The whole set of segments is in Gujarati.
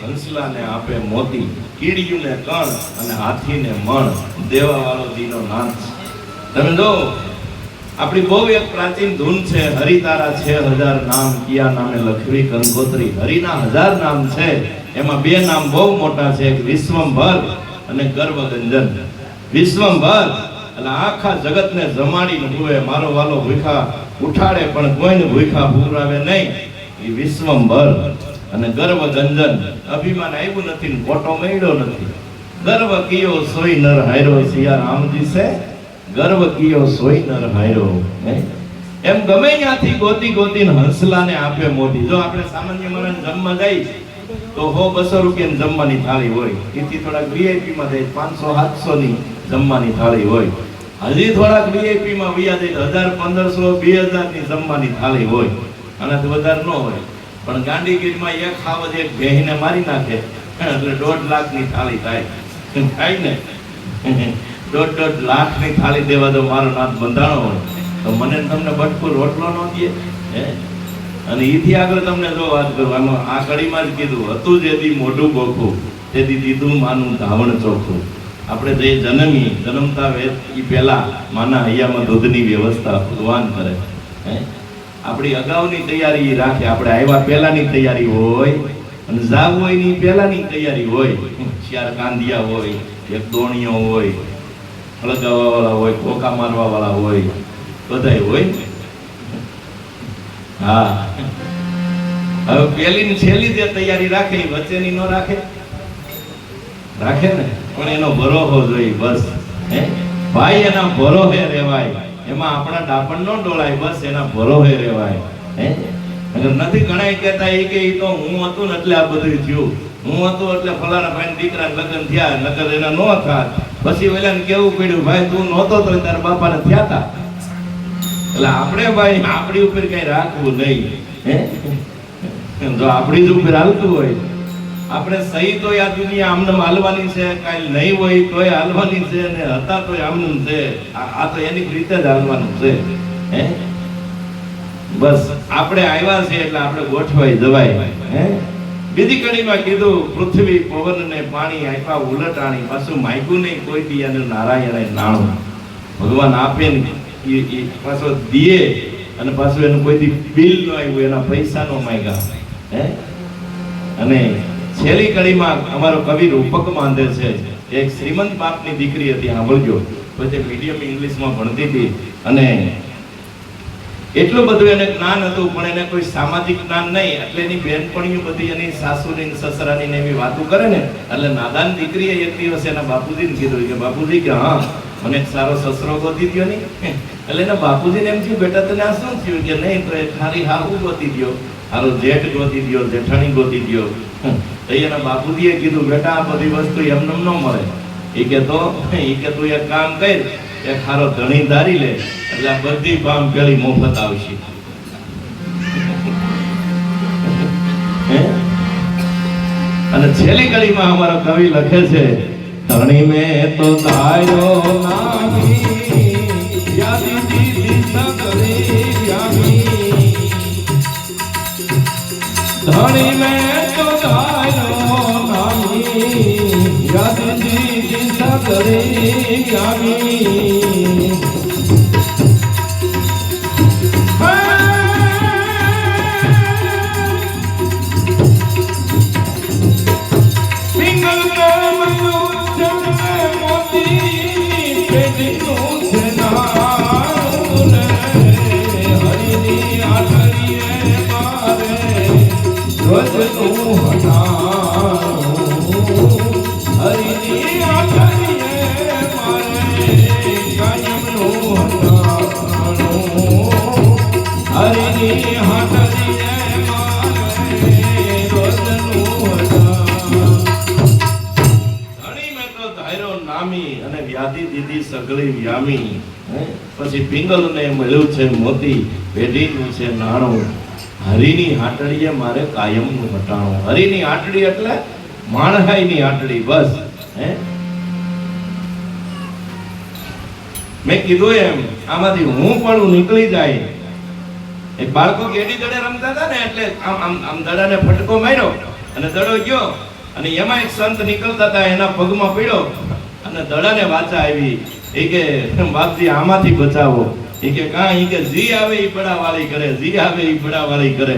હંસલાને આપે મોતી, કીડીયુંને કણ અને હાથીને મણ, દેવા વાળો દીનો નાથ. તમે જો આપણી બહુ એક પ્રાચીન ધૂન છે, હરિતારા 6000 નામ કિયા નામે લખવી કંકોત્રી. હરિના 1000 નામ છે, એમાં 2 નામ બહુ મોટા છે, એક વિશ્વંભર અને ગર્વગંજન. વિશ્વંભર એટલે આખા જગતને જમાડીને હુએ, મારો વાલો ભૂખા ઉઠાડે પણ કોઈને ભૂખા પુરાવે નહીં, એ વિશ્વંભર. અને ગર્વગંજન, અભિમાન આવ્યું નથી ને કોટો મળ્યો નથી. ગર્વ કિયો સોઈ નર હાયરો, સિયા રામજી છે ગર્વ કિયો સોઈ નર હાયરો. એમ ગમે ત્યાંથી ગોતી ગોતીને હંસલાને આપે મોતી. જો આપણે સામાન્ય માણસ જમવા જાય તો 100-200 રૂપિયાની જમવાની થાળી હોય, એથી થોડાક વીઆઈપી માં જાય 500-700 ની જમવાની થાળી હોય. હજી થોડાક વીઆઈપી માં વ્યા જાય 1000-1500-2000 ની જમવાની થાળી હોય, આનાથી વધારે ન હોય. પણ ગાંધીગીરમાં એક ખાવજ એક ભેહીને મારી નાખે એટલે 1.5 લાખ ની થાળી થાય ને. 1.5 લાખ ની થાળી દેવા દો મારો નાથ બંધાણો હોય તો મને તમને બટકું રોટલો ન દે. અને ઈથી આગળ તમને જો વાત કરું, આ કડીમાં જ કીધું હતું જેથી મોઢું ગોખું તેથી દીધું માનું ધાવણ ચોખ્ખું. આપણે જે જન્મતા વેદ એ પહેલા માના હૈયામાં દૂધની વ્યવસ્થા ભગવાન કરે. આપણી અગાઉની તૈયારી રાખે, આપણે આવ્યા પહેલાની તૈયારી હોય અને જાવ હોય ની પહેલાની તૈયારી હોય. 4 કાંધિયા હોય, એક દોણીઓ હોય, હળગાવવા વાળા હોય, ધોકા મારવા વાળા હોય, બધાય હોય. હા, હવે પહેલી ને છેલ્લી જે તૈયારી રાખે એ વચ્ચેની ન રાખે? રાખે ને, પણ એનો ભરોહો જોઈએ બસ. ભાઈ એના ભરોહે રહેવાય, એમાં આપણા ડાપણ નો ડોળાય, બસ એના ભરોહે રહેવાય. નથી ઘણા કહેતા એ કે તો હું હતું ને એટલે આ બધું થયું, હું હતો એટલે ફલાણા ભાઈ દીકરા લગ્ન થયા, લગ્ન એના નો થયા. પછી ઓલાને કેવું પડ્યું, ભાઈ તું નહોતો તો તારા બાપાને થયા હતા. એટલે આપણે ભાઈ આપણી ઉપર કઈ રાખવું નહીં. જો આપણી જ ઉપર હાલતું હોય, આપણે સહી તો આ દુનિયા આમને હાલવાની છે, કાલ નહીં હોય તોય હાલવાની છે, ને હતા તોય આમનું છે. આ તો એની રીતે જ હાલવાનું છે. બસ આપણે આવ્યા છે એટલે આપણે ગોઠવાઈ જવાય. બીજી કડીમાં કીધું પૃથ્વી પવન ને પાણી આપ્યા ઉલટાણી, પાછું માગ્યું નહીં કોઈ દી અને નારાયણે નાણું. ભગવાન આપે ને એ પાછો દીએ, અને પાછું એનું કોઈ દી બિલ ન આવ્યું, એના પૈસા નો માંગ્યા. અને છેલ્લી કડીમાં અમારો કવિ રૂપક માંદે છે, એક શ્રીમંત બાપની દીકરી હતી, સાંભળજો. પછી મીડિયમ ઇંગ્લિશમાં ભણતી હતી અને એટલું બધું એને જ્ઞાન હતું, પણ એને કોઈ સામાજિક જ્ઞાન નહીં. એટલે એની બેનપણીઓ બધી એની સાસુની સસરાની ને એવી વાતો કરે ને, એટલે નાદાન દીકરીએ એક દિવસ એના બાપુજીને કીધું કે બાપુજી કે હા મને એક સારો સસરો ગોતી દ્યો નહીં. એટલે એના બાપુજીને એમ થયું બેટા તને આ શું થયું? કે નહીં તો એ ખાલી હાહુ ગોતી દ્યો, હારો જેઠ ગોતી દ્યો, જેઠાણી ગોતી દ્યો. તો એના બાપુજીએ કીધું બેટા આ બધી વસ્તુ એમને ન મળે. એ કે તું એક કામ કર, એક હારો ધણી ધારી લે એટલે આ બધી કામ પેલી મોફત આવશે. અને છેલ્લી કડીમાં અમારો કવિ લખે છે, ધણી મેં તો ધાર્યો નામી, યાદી દીધી સગળી યામી. ધણી મેં તો ધાર્યો નામી, યાદી દીધી સગળી યામી. સગળી વ્યામી. પછી પિંગલને મળ્યું છે મોતી, પેઢીનું છે નાણું. હરિની હાટડીએ મારે કાયમનું હટાણું. હરિની હાટડી એટલે માણહાઈની હાટડી. બસ મેં કીધું એમ આમાંથી હું પણ નીકળી જાય. એક બાળકો કેડી દડે રમતા હતા ને, એટલે આમ આમ આમ દડાને ફટકો માર્યો અને દડો ગયો અને એમાં એક સંત નીકળતા હતા, એના પગમાં પડ્યો અને દડાને વાચા આવી. એ કે બાપજી આમાંથી બચાવો. એ કે કાં? એ કે જી આવે એ બડાવાળી કરે, જી આવે એ બડાવાળી કરે.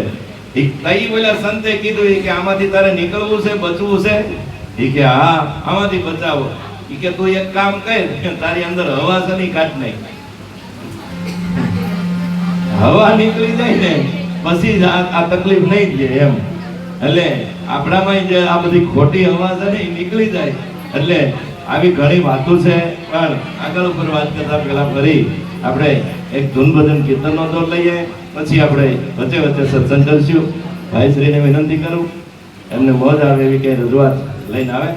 એ કઈ બોલ્યા સંતે કીધું એ કે આમાંથી તારે નીકળવું છે, બચવું છે? એ કે હા, આમાંથી બચાવો. એ કે તું એક કામ કર, તારી અંદર હવા સની કાઢ નાખ. હવા નીકળી જાય ને પછી આ તકલીફ નહીં થાય એમ. એટલે આપણામાં જે આ બધી ખોટી હવા છે ને એ નીકળી જાય. એટલે આવી ઘણી વાતો છે, પણ આગળ ઉપર વાત કરતા પહેલા ફરી આપણે એક ધૂન ભજન કીર્તનનો દોર લઈએ, પછી આપણે વચ્ચે વચ્ચે સત્સંગ કરશું. ભાઈશ્રીને વિનંતી કરું એમને મોજ આવે એવી કઈ રજૂઆત લઈને આવે.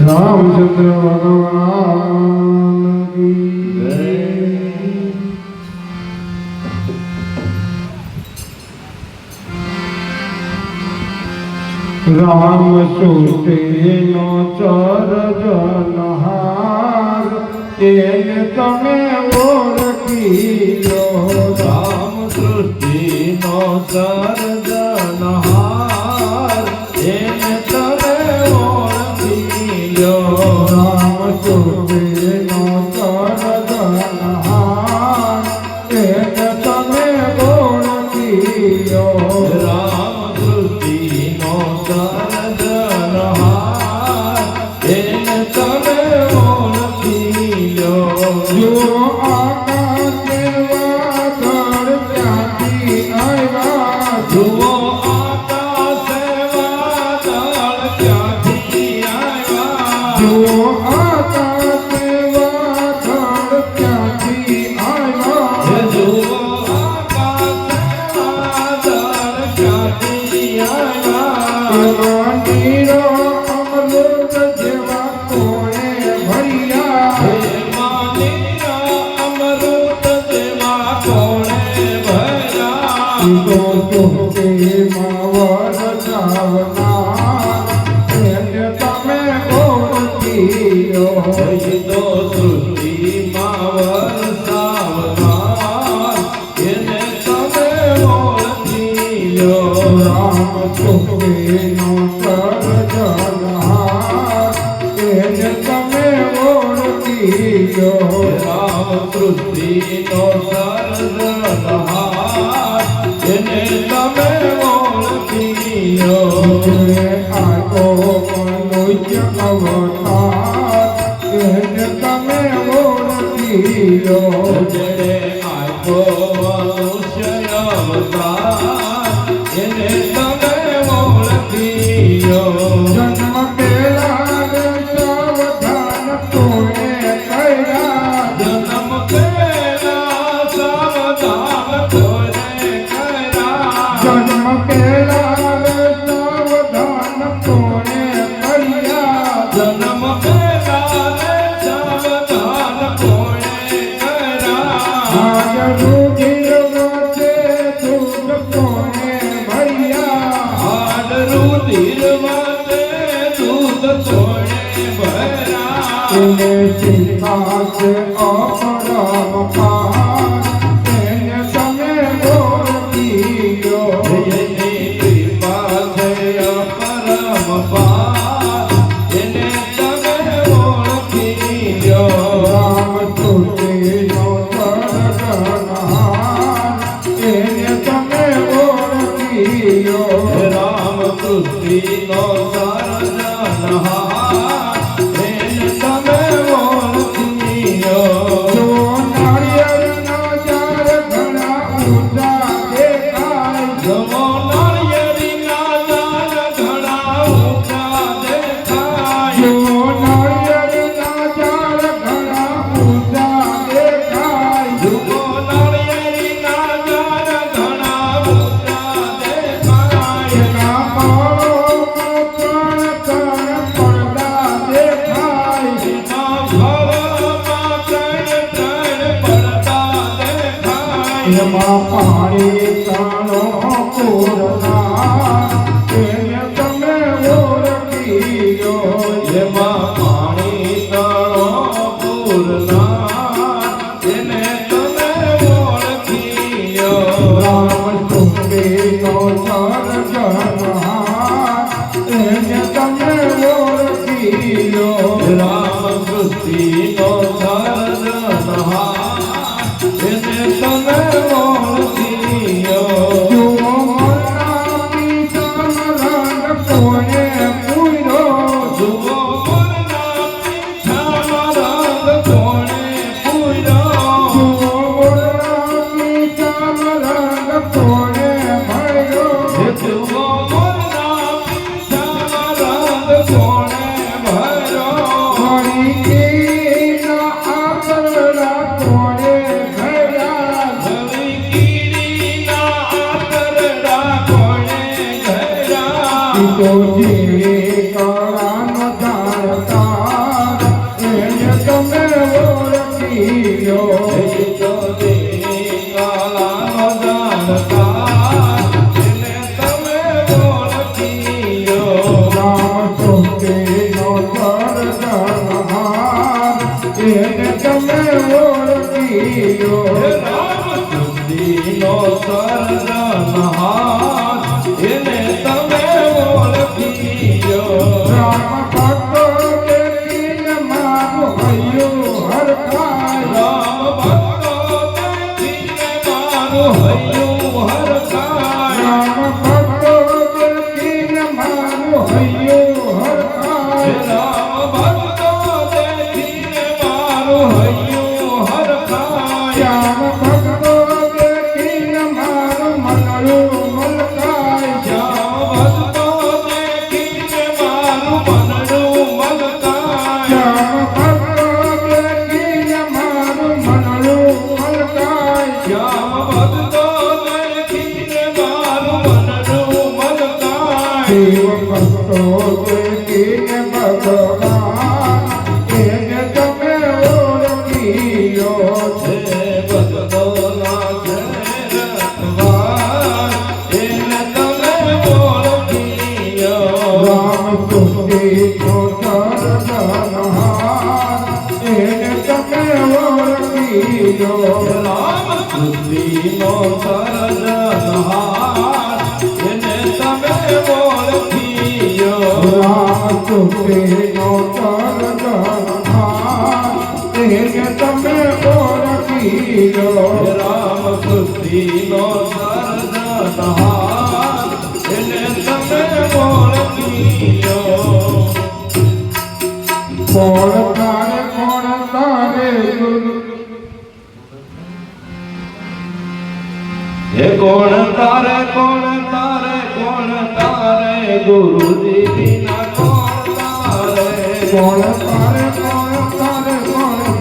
રામચંદ્ર ભગવાન કી જય. રામ સુતેનો ચરજનહાર એને તમે ઓળખીલો. રામ સૃષ્ટિનો સર્જનહાર એને તમે ઓળખીયો. રામ સુતેનો ચરજનહાર એને તમે ઓળખીલો. રામ સૃષ્ટિનો સર્જનહાર એને તમે ઓળખીયો. જો આકાશે વાદળ ક્યાંથી આવ્યા, જુઓ આકાશે વાદળ ક્યાંથી આવ્યા. જુઓ આકાશે વાદળ ક્યાંથી આવ્યા. જુઓ આકાશે વાદળ ક્યાંથી આવ્યા. મંદિરો અમૃત જેવા કોણે ભર્યા. અમૃત જેવા કોણે ભર્યા. તો તુકે માવર સાવના એને તમે ઓળખીલો. તો સૃષ્ટિમાં વરસાવનાર એને તમે ઓળખીયો. રામ સુખેનો સર્જનહાર એને તમે ઓળખીલો. રામ સૃષ્ટિનો સર્જનહાર એને તમે ઓળખીયો. આતો મનુષ્ય અવતાર એને તમે ઓળખીલો. જેણે આપ્યો મનુષ્ય અવતાર એને તમે ઓળખીયો. જન્મ પેલા સાવધાન કોને કર્યા. જન્મ પહેલા સાવધાન કોને કર્યા. જન્મ પેલા સાવધાન કોને કર્યા. જન્મ પહેલા સાવધાન કોને કર્યા. આજ રુધિર વચ્ચે દૂધ કોને ભર્યા. હાડ રુધિર માટે દૂધ કોને ભર્યા. એને સીતા છે અપરમ પાર એને તમે ઓળખીલો. એની કૃપા છે અપરમ પાર એને તમે ઓળખીયો. રામ સુતેનો સર્જનહાર એને તમે ઓળખીલો. રામ સૃષ્ટિનો સર્જનહાર એમાં પાણી તાણો પૂરનાર એને તમે ઓળખી લો એમાં પાણી તળો પૂરનાર એને તમે ઓળખી લો રામ સુખીનો સર્જનહાર એને તમે ઓળખી લો રામ સૃષ્ટિનો સર્જનહાર એને તમે ઓળખી લો જુઓ મોરનાની ચામરંગ કોને પૂર્યો જુઓ મોરના પીછાનો રંગ કોણે પૂર્યો જુઓ મોરનાની ચામરંગ કોને ભર્યો જુઓ મોરના પીછાનો રંગ કોણે ભર્યો હરી કેના આકરડા કોને ભર્યા નવી કીડીના આંતરડા કોણે ઘર્યા તો જે કળાનો જાણકાર એને તમે ઓળખી લો તો તે કાલાનો જાણકાર એને તમે ઓળખી લો રામ સુખીનો સર્જનહાર એને તમે ઓળખી લો રામ સૃષ્ટિનો સર્જનહાર એને તમે ઓળખી લો રામ ભક્તો દેખીને મારું હૈયું હરખાય રામ ભક્તો દેખીને મારું હૈયું હરખાય રામ ભક્તો દેખીને મારું હૈયું હરખાય રામ ભક્તો દેખીને મારું હૈયું હરખાય શ્યામ ભક્તો દેખીને મારું મનડું મલકાય શ્યામ ભક્તો દેખીને મારું મનડું મલકાય શ્યામ ભક્તો દેખીને મારું મનડું મલકાય શ્યામ ભક્તો દેખીને મારું મનડું મલકાય શિવ ભક્તો દેખીને ભગવાન એને તમે ઓળખી લો હે ભક્તોના છે રખવાળ, એને તમે ઓળખી લો. રામ સુખીનો સર્જનહાર એને તમે ઓળખી લો રામ સૃષ્ટિનો સર્જનહાર, એને તમે ઓળખી લો. રામ સુખીનો સર્જનહાર એને તમે ઓળખી લો રામ સૃષ્ટિનો સર્જનહાર, એને તમે ઓળખી લો. કોણ તારે ગુરુ હે કોણ તારે કોણ તારે કોણ તારે ગુરુજી વિના કોણ તારે કોણ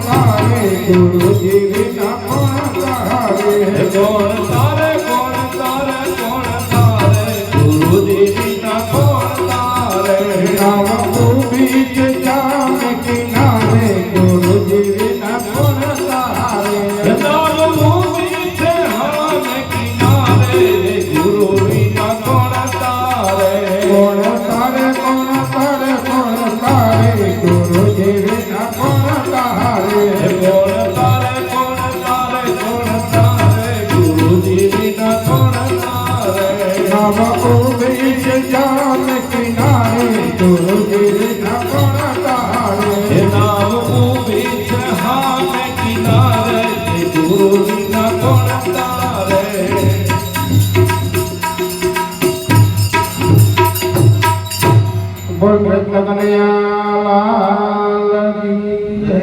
તારે ગુરુજી વિના કોણ તારે હે કોણ તારે કોણ તારે કોણ તારે ગુરુજી વિના કોણ તારે નામ તું બીચ જામ કિનારે ગુરુજી વિના કોણ તારે નામ મૂવી છે હવાને કિનારે ગુરુ વિના કોણ તારે કોણ તારે ગુરુજી વિના કોણ તારે હે કોણ તારે કોણ તારે કોણ તારે ગુરુજી વિના કોણ તારે નામ તું બીચ જામ કિનારે ગુરુજી વિના કોણ તારે હે નામ ઊભી છે હામે કિનારે તે ગુરુ વિના કોણ તારે બોલ કૃષ્ણ કનૈયા લાલ કી જય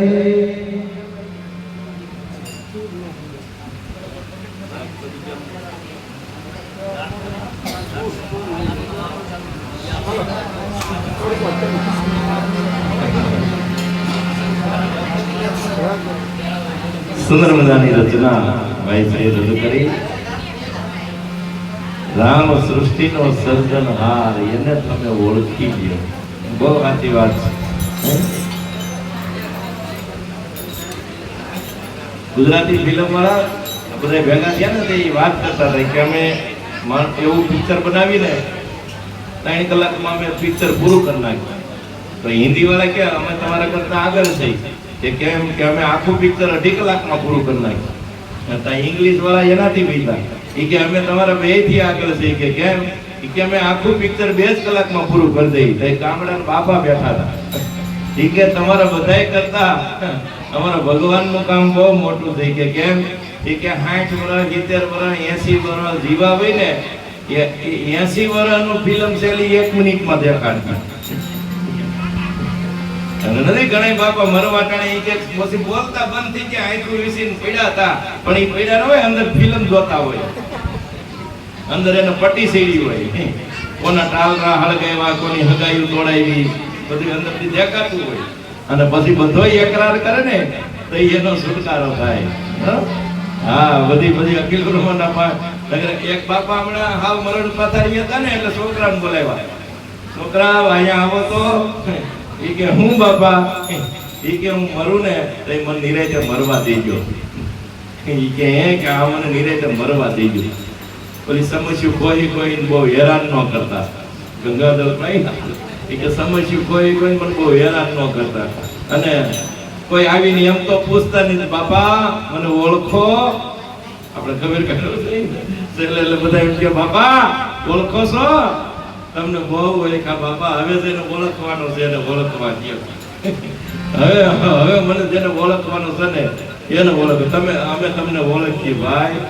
સુંદર મજાની રચના ભાઈ રજૂ કરી. રામ સૃષ્ટિનો સર્જનહાર, એને તમે ઓળખી લ્યો. બહુ સાચી વાત છે. ગુજરાતી ફિલ્મ વાળા બધા ભેગા થયા ને તો એ વાત કરતા હતા કે અમે એવું પિક્ચર બનાવીને 3 કલાકમાં અમે પિક્ચર પૂરું કરી નાખ્યું. તો હિન્દી વાળા કે અમે તમારા કરતા આગળ છે કે કેમ કે અમે આખું પિક્ચર 2.5 કલાકમાં પૂરું કરી નાખ્યું. ત્યાં ઇંગ્લિશ વાળા એનાથી બીજા એ કે અમે તમારા બે થી આગળ છે કે કેમ કે અમે આખું પિક્ચર 2 જ કલાકમાં પૂરું કરી દઈએ. તો ગામડાના બાપા બેઠા હતા એ કે તમારા બધાય કરતા અમારા ભગવાનનું કામ બહુ મોટું થઈ કે કેમ એ કે 60 વર્ષ 70 વર્ષ 80 વર્ષ જીવા હોય ને એ 80 વર્ષનું ફિલ્મ શૈલી 1 મિનિટમાં દેખાડતા. અને નથી ઘણા બાપા મરવાટાણે એ કે પછી બોલતા બંધ થઈ ગયા આંખું વીસીને પડ્યા હતા પણ એ પડ્યા ન હોય અંદર ફિલ્મ જોતા હોય અંદર એને પટ્ટી સેડી હોય કોના ટાલરા હળગાવ્યા કોની હગાયું તોડાવી બધું અંદરથી દેખાતું હોય અને પછી બધોય એકરાર કરે ને તો એનો છુટકારો થાય. હા બધી અખિલ ગુરુમાના એક બાપા હમણાં હાવ મરણ પાથારી હતા ને એટલે છોકરાને બોલાવ્યા. છોકરા અહીંયા આવો તો એ કે હું બાપા એ કે હું મરું ને તો મને નિરાતે મરવા દેજો. એ કે આ મને નિરાતે મરવા દેજો. ઓલી સમસ્યું કોઈ બહુ હેરાન ન કરતા. ગંગાધર ભાઈ એ કે સમસ્યું કોઈ મને બહુ હેરાન ન કરતા અને કોઈ આવીને એમ તો પૂછતા નહીં બાપા મને ઓળખો. આપણે ખબર કાઢો છે એટલે બધા એમ કે બાપા ઓળખો છો તમને બહુ ઓળખા બાપા હવે જેને ઓળખવાનું છે એને ઓળખવા દો. હવે મને જેને ઓળખવાનું છે ને એને ઓળખ તમે અમે તમને ઓળખીએ ભાઈ.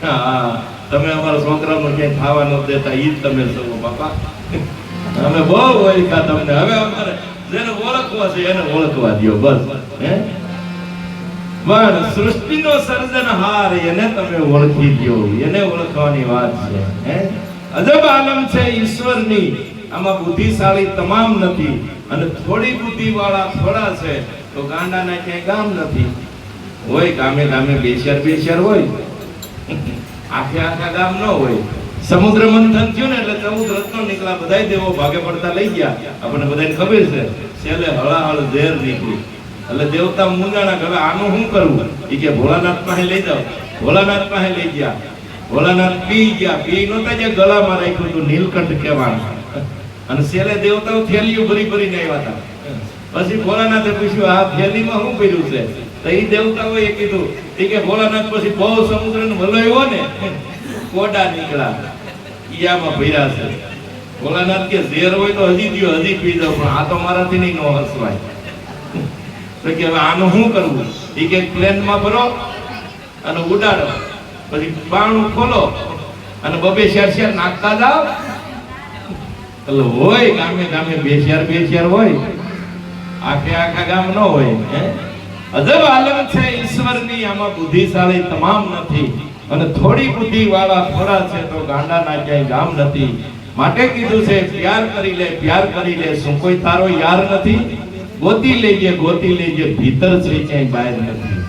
હા તમે અમારા છોકરાનું ક્યાંય ખાવા ન દેતા ઈ જ તમે છો બાપા. અમે બહુ ઓળખા તમને હવે અમારે જેને ઓળખવા છે એને ઓળખવા દો બસ. પણ સૃષ્ટિનો સર્જનહાર એને તમે ઓળખી દો એને ઓળખવાની વાત છે. અજબ આલમ છે ઈશ્વરની આમાં બુદ્ધિશાળી તમામ નથી અને થોડી બુદ્ધિ વાળા થોડા છે તો ગાંડાના ક્યાંય ગામ નથી. હોય ગામે ગામે બેશિયાર હોય આખા ગામ ન હોય. સમુદ્ર મંથન થયું ને એટલે 14 રત્નો નીકળ્યા બધાય દેવો ભાગે પડતા લઈ ગયા. આપણને બધાને ખબર છે છેલ્લે હળાહળ ઝેર નીકળી એટલે દેવતા મુંજાણા હવે આનું શું કરવું એ કે ભોળાનાથ પાસે લઈ જાઓ. ભોળાનાથ પાસે લઈ ગયા. ભોળાનાથ પી ગયા. પી નતા જે ગળામાં રાખ્યું હતું નીલકંઠ કહેવાનું અને છેલ્લે દેવતાઓ થેલીઓ ભરી ભરીને આવ્યા હતા. પછી ભોળાનાથે પૂછ્યું આ થેલીમાં શું કર્યું છે તો એ દેવતાઓએ કીધું કે ભોળાનાથ પછી બહુ સમુદ્રને વલોયો ને કોડા નીકળ્યા ઈયામાં ભર્યા છે. ભોળાનાથ કે ઝેર હોય તો હજી દ્યો હજી પી જાવ પણ આ તો મારાથી નહીં નો હસવાય. તો કે હવે આનું શું કરવું એ કે પ્લેનમાં ભરો અને ઉડાડો પછી બાણું ખોલો અને બબે શેર નાખતા જાવ એટલે હોય ગામે ગામે બેશિયાર હોય આખા ગામ ન હોય. અજબ આલમ છે ઈશ્વરની આમાં બુદ્ધિશાળી તમામ નથી અને થોડી બુદ્ધિ વાળા થોડા છે તો ગાંડાના ક્યાંય ગામ નથી. માટે કીધું છે પ્યાર કરી લે શું કોઈ તારો યાર નથી. ગોતી લેજે ભીતર છે ક્યાંય બહાર નથી.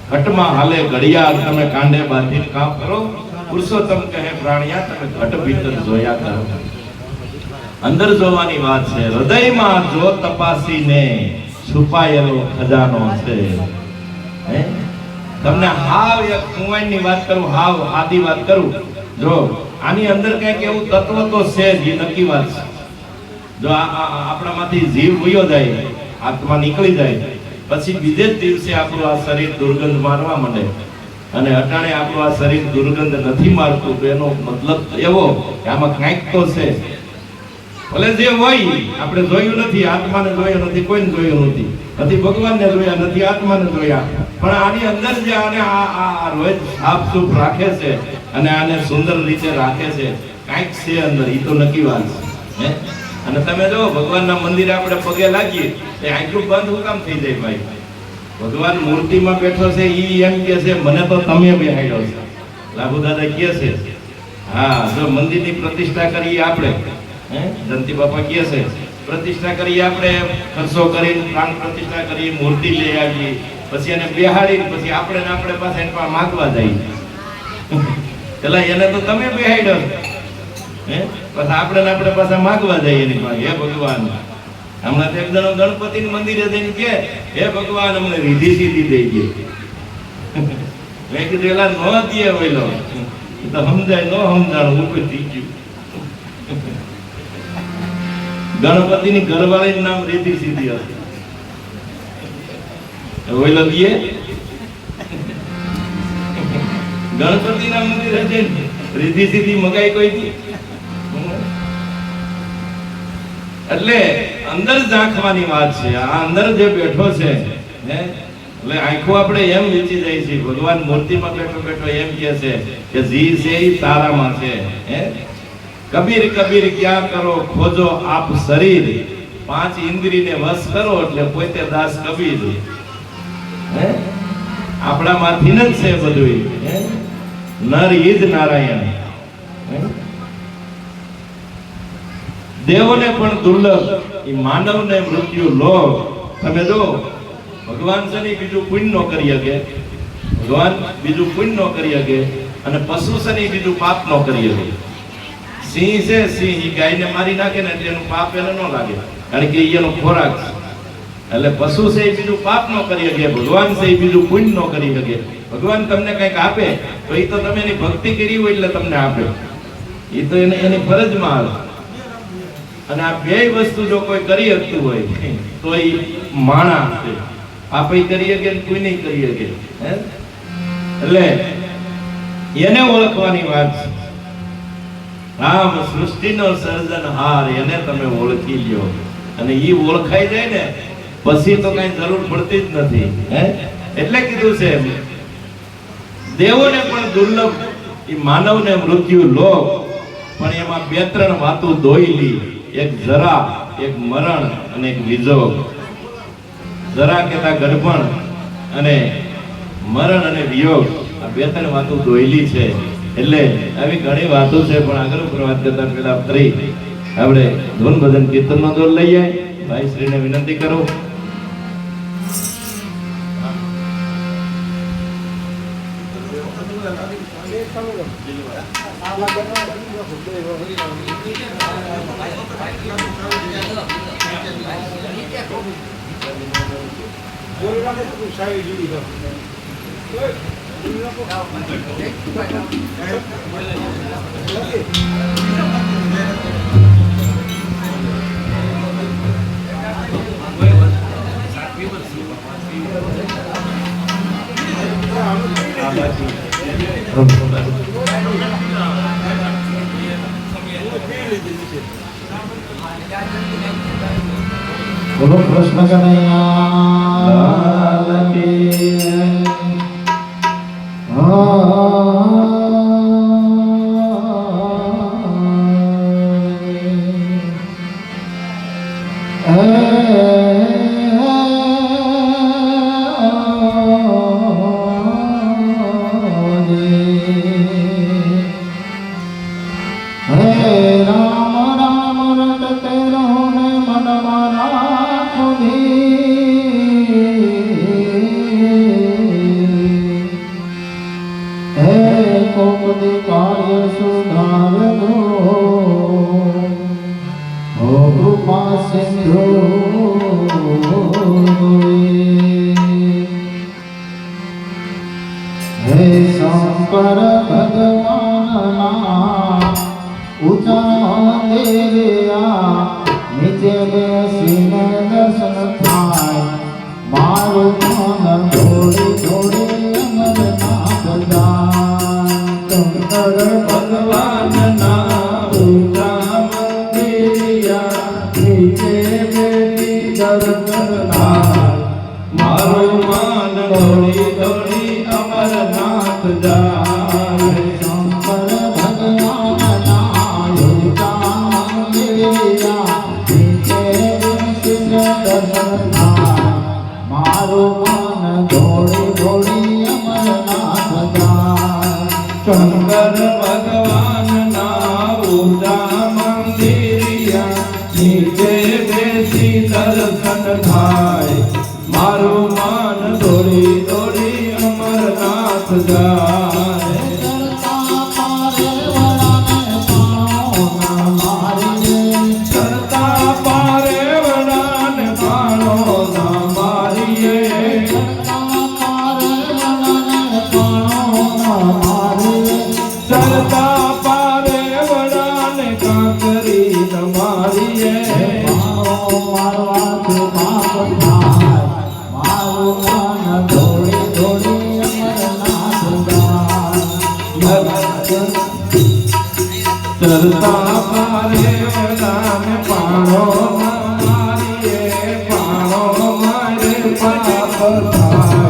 ઘટમાં હાલે ઘડિયાળ તમે કાંડે બાંધીને કામ કરો. પુરુષોત્તમ કહે પ્રાણિયા તમે ઘટ ભીતર જોયા કરો. અંદર જોવાની વાત છે. હૃદયમાં જો તપાસીને છુપાયેલો ખજાનો છે. તમને હાવ એક કુંવાઈની વાત કરું હાવ આદિ વાત કરું જો આની અંદર કઈક એવું તત્વ તો છે જ નક્કી વાત છે. જો આપણામાંથી જીવ વયો જાય આત્મા નીકળી જાય પછી બીજે જ દિવસે આપણું આ શરીર દુર્ગંધ મારવા માંડે અને અટાણે આપણું આ શરીર દુર્ગંધ નથી મારતું તો એનો મતલબ એવો કે આમાં કંઈક તો છે. ભલે જે હોય આપણે જોયું નથી આત્માને જોયો નથી કોઈને જોયું નથી ભગવાનને જોયા નથી આત્માને જોયા પણ આની અંદર જે આને આ રોજ સાફ સુફ રાખે છે અને આને સુંદર રીતે રાખે છે કાંઈક છે અંદર એ તો નક્કી વાત છે. અને તમે જો ભગવાનના મંદિરે આપણે પગે લાગીએ એ આંખું બંધ હું કામ થઈ જાય ભાઈ. ભગવાન મૂર્તિમાં બેઠો છે ઈ એમ કે છે મને તો તમે બેહાડ્યો છે. લાભુ દાદા કહે છે હા જો મંદિરની પ્રતિષ્ઠા કરીએ આપણે જંતી બાપા કહે છે પ્રતિષ્ઠા કરીએ આપણે ખર્ચો કરીને પ્રાણ પ્રતિષ્ઠા કરી મૂર્તિ લઈ આવીએ પછી એને બેહાડી પછી આપણે પાસે એના પાસે માંગવા જઈએ પેલા એને તો તમે બેહાડ્યો પછી આપણે પાસે માંગવા જઈએ એની પાસે હે ભગવાન હમણાં એક જણો ગણપતિ મંદિરે જઈને કે હે ભગવાન અમને રીધી સીધી દઈ ગઈ મેં કીધું એલા ન દે ઓઈલો તો સમજાય ન સમજાણું ઊભું થઈ ગયું. ગણપતિની ઘરવાળીનું નામ રીતિ સીધી હતી. ઓઈલો દે ગણપતિના મંદિર છે ને રીતિ સીધી મગાઈ કોઈ દી. એટલે અંદર ઝાંખવાની વાત છે. આ અંદર જે બેઠો છે હે એટલે આંખો આપણે એમ વીચી જાય છે. ભગવાન મૂર્તિમાં બેઠો બેઠો એમ કહે છે કે જી છે ઈ તારામાં છે. હે કબીર કબીર ક્યાં કરો ખોજો આપ શરીર, પાંચ ઇન્દ્રિયને વશ કરો એટલે પોતે દાસ કબીર. હે આપણામાંથી જ છે બધું. હે નર ઈજ નારાયણ. દેવોને પણ દુર્લભ એ માનવને મૃત્યુ લોભ. તમે જો ભગવાન છે ને બીજું પુણ્ય નો કરી શકે. ભગવાન બીજું પુણ્ય નો કરી શકે અને પશુ છે ને બીજું પાપ નો કરી શકે. સિંહ છે, સિંહ ઈ ગાયને મારી નાખે ને એટલે એનું પાપ એને ન લાગે કારણ કે એનો ખોરાક છે. એટલે પશુ છે એ બીજું પાપ નો કરી શકે, ભગવાન છે એ બીજું પુણ્ય નો કરી શકે. ભગવાન તમને કંઈક આપે તો એ તો તમે એની ભક્તિ કરી હોય એટલે તમને આપે. એ તો એની ફરજમાં આવે. અને આ બે વસ્તુ જો કોઈ કરી શકતું હોય તો એ માણસ છે. આપણે કરી શકે કોઈ નહીં કરી શકે. એટલે એને ઓળખવાની વાત છે. રામ સૃષ્ટિનો સર્જનહાર એને તમે ઓળખી લ્યો અને ઈ ઓળખાઈ જાય ને પછી તો કઈ જરૂર પડતી જ નથી. એટલે કીધું છે દેવોને પણ દુર્લભ એ માનવને મૃત્યુ લોભ, પણ એમાં બે ત્રણ વાતો દોઈલી. એક જરા, એક મરણ અને એક વિજોગ. જરા કેતા ગર્ભણ અને મરણ અને વિયોગ આ બે ત્રણ વાતો દોઈલી છે. એટલે આવી ઘણી વાતો છે પણ આગળ પ્રવાદ કરતા પહેલા ફરી આપણે ધૂન ભજન કીર્તનનો દોર લઈએ. ભાઈ શ્રીને વિનંતી કરું. બોલો કૃષ્ણ કનૈયા કી શંકર ભગવાનના ઊંચા મંદિરિયા નીચે બેસીને દર્શન થાય. મારું મન થોડી થોડી અમરનાથ જાય. શંકર ભગવાનના ઊંચા મંદિરિયા નીચે બેસી દર્શન થાય. મારું મન થોડી થોડી અમરનાથ જાય. શંકર ભગવાનના ઊંચા મંદિરિયા નીચે બેસીને દર્શન થાય. મારું મન થોડી થોડી અમરનાથ જાય. શંકર ભગવાનના ઊંચા મંદિરિયા નીચે બેસી દર્શન થાય. મારું મન દોડી દોડી અમરનાથ જાય. ચરતા પારે વડાને પાણો ના મારીએ. ચરતા પારે વડાને પાણો બોલતા મારે રામ પાણો મારીએ પાણો મારે પાપ થાય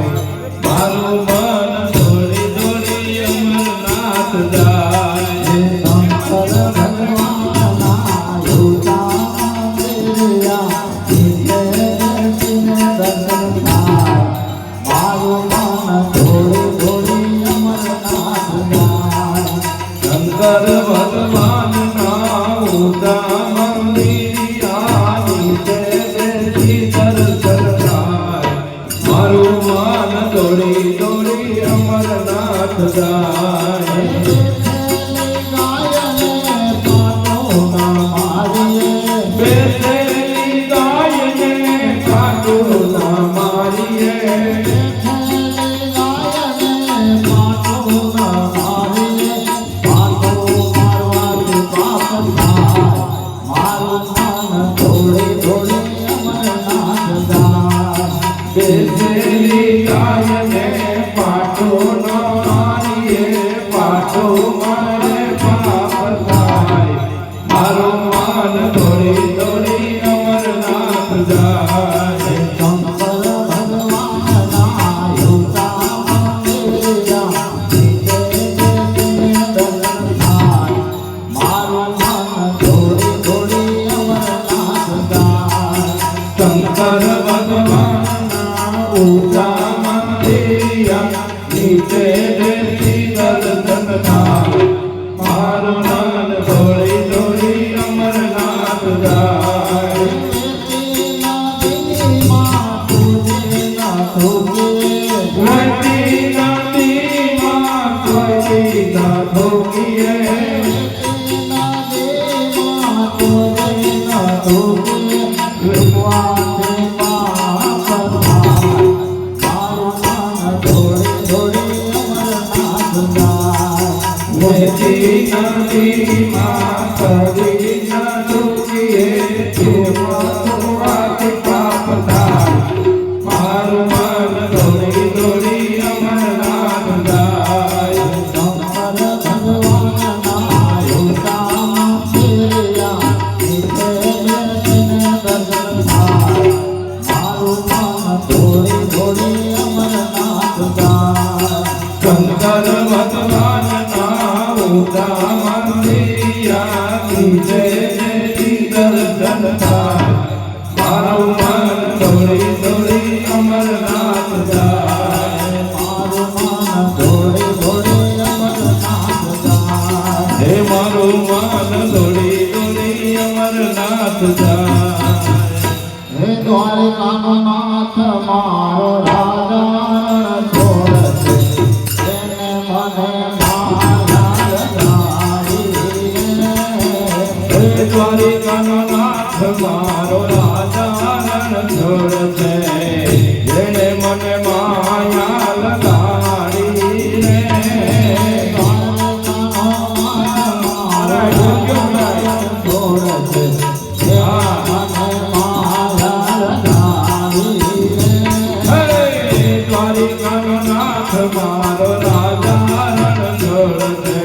મારું મન દોડી દોડી અમરનાથ જાય શંકર ભગવાનના યોગા મેરિયા દર્શન થાય મારું મન થોડી થોડી અમરનાથ જાય શંકર ભગવાનના ઉદા મંદિરિયાની તે દેશી દર્શન થાય મારું મન દોડી દોડી અમરનાથ જાય બેસેલી ગાયને કાંટો ના મારીએ બેસેલી ગાયને પાટો ન મારીએ પાટો મારે પાપ થાય મારું મન દોડી દોડી અમરનાથ જાય શંકર ભગવાનના યોગા મેરિયા દર્શન થાય મારું મન થોડી થોડી અમરનાથ જાય શંકર ભગવાનના ઊંચા મંદિરિયા નીચે દેશી દર્શન થાય મારું મન દોડી દોડી અમરનાથ જાય વટી નદીમાં કોઈ ના ધોકીએ વટી નદીમાં કોઈ ના ધોકીએ તેમાંથી પાપ થાય મારું મન દોડી દોડી અમરનાથ જાય શંકર ભગવાનના ઉદા મંદિરિયા નીચે દેશી દર્શન થાય મારું મન દોડી દોડી અમરનાથ જાય હે મારું મન દોડી દોડી અમરનાથ જાય દ્વારિકાનો નાથ મારો રાજા છોડ તેને મને માયા લગાડી હે દ્વારિકાનો નાથ મારો રાજા રણછોડ છે જેણે મને માયા લગાડી રે દ્વારિકાનો નાથ મારો રાજા રણછોડ છે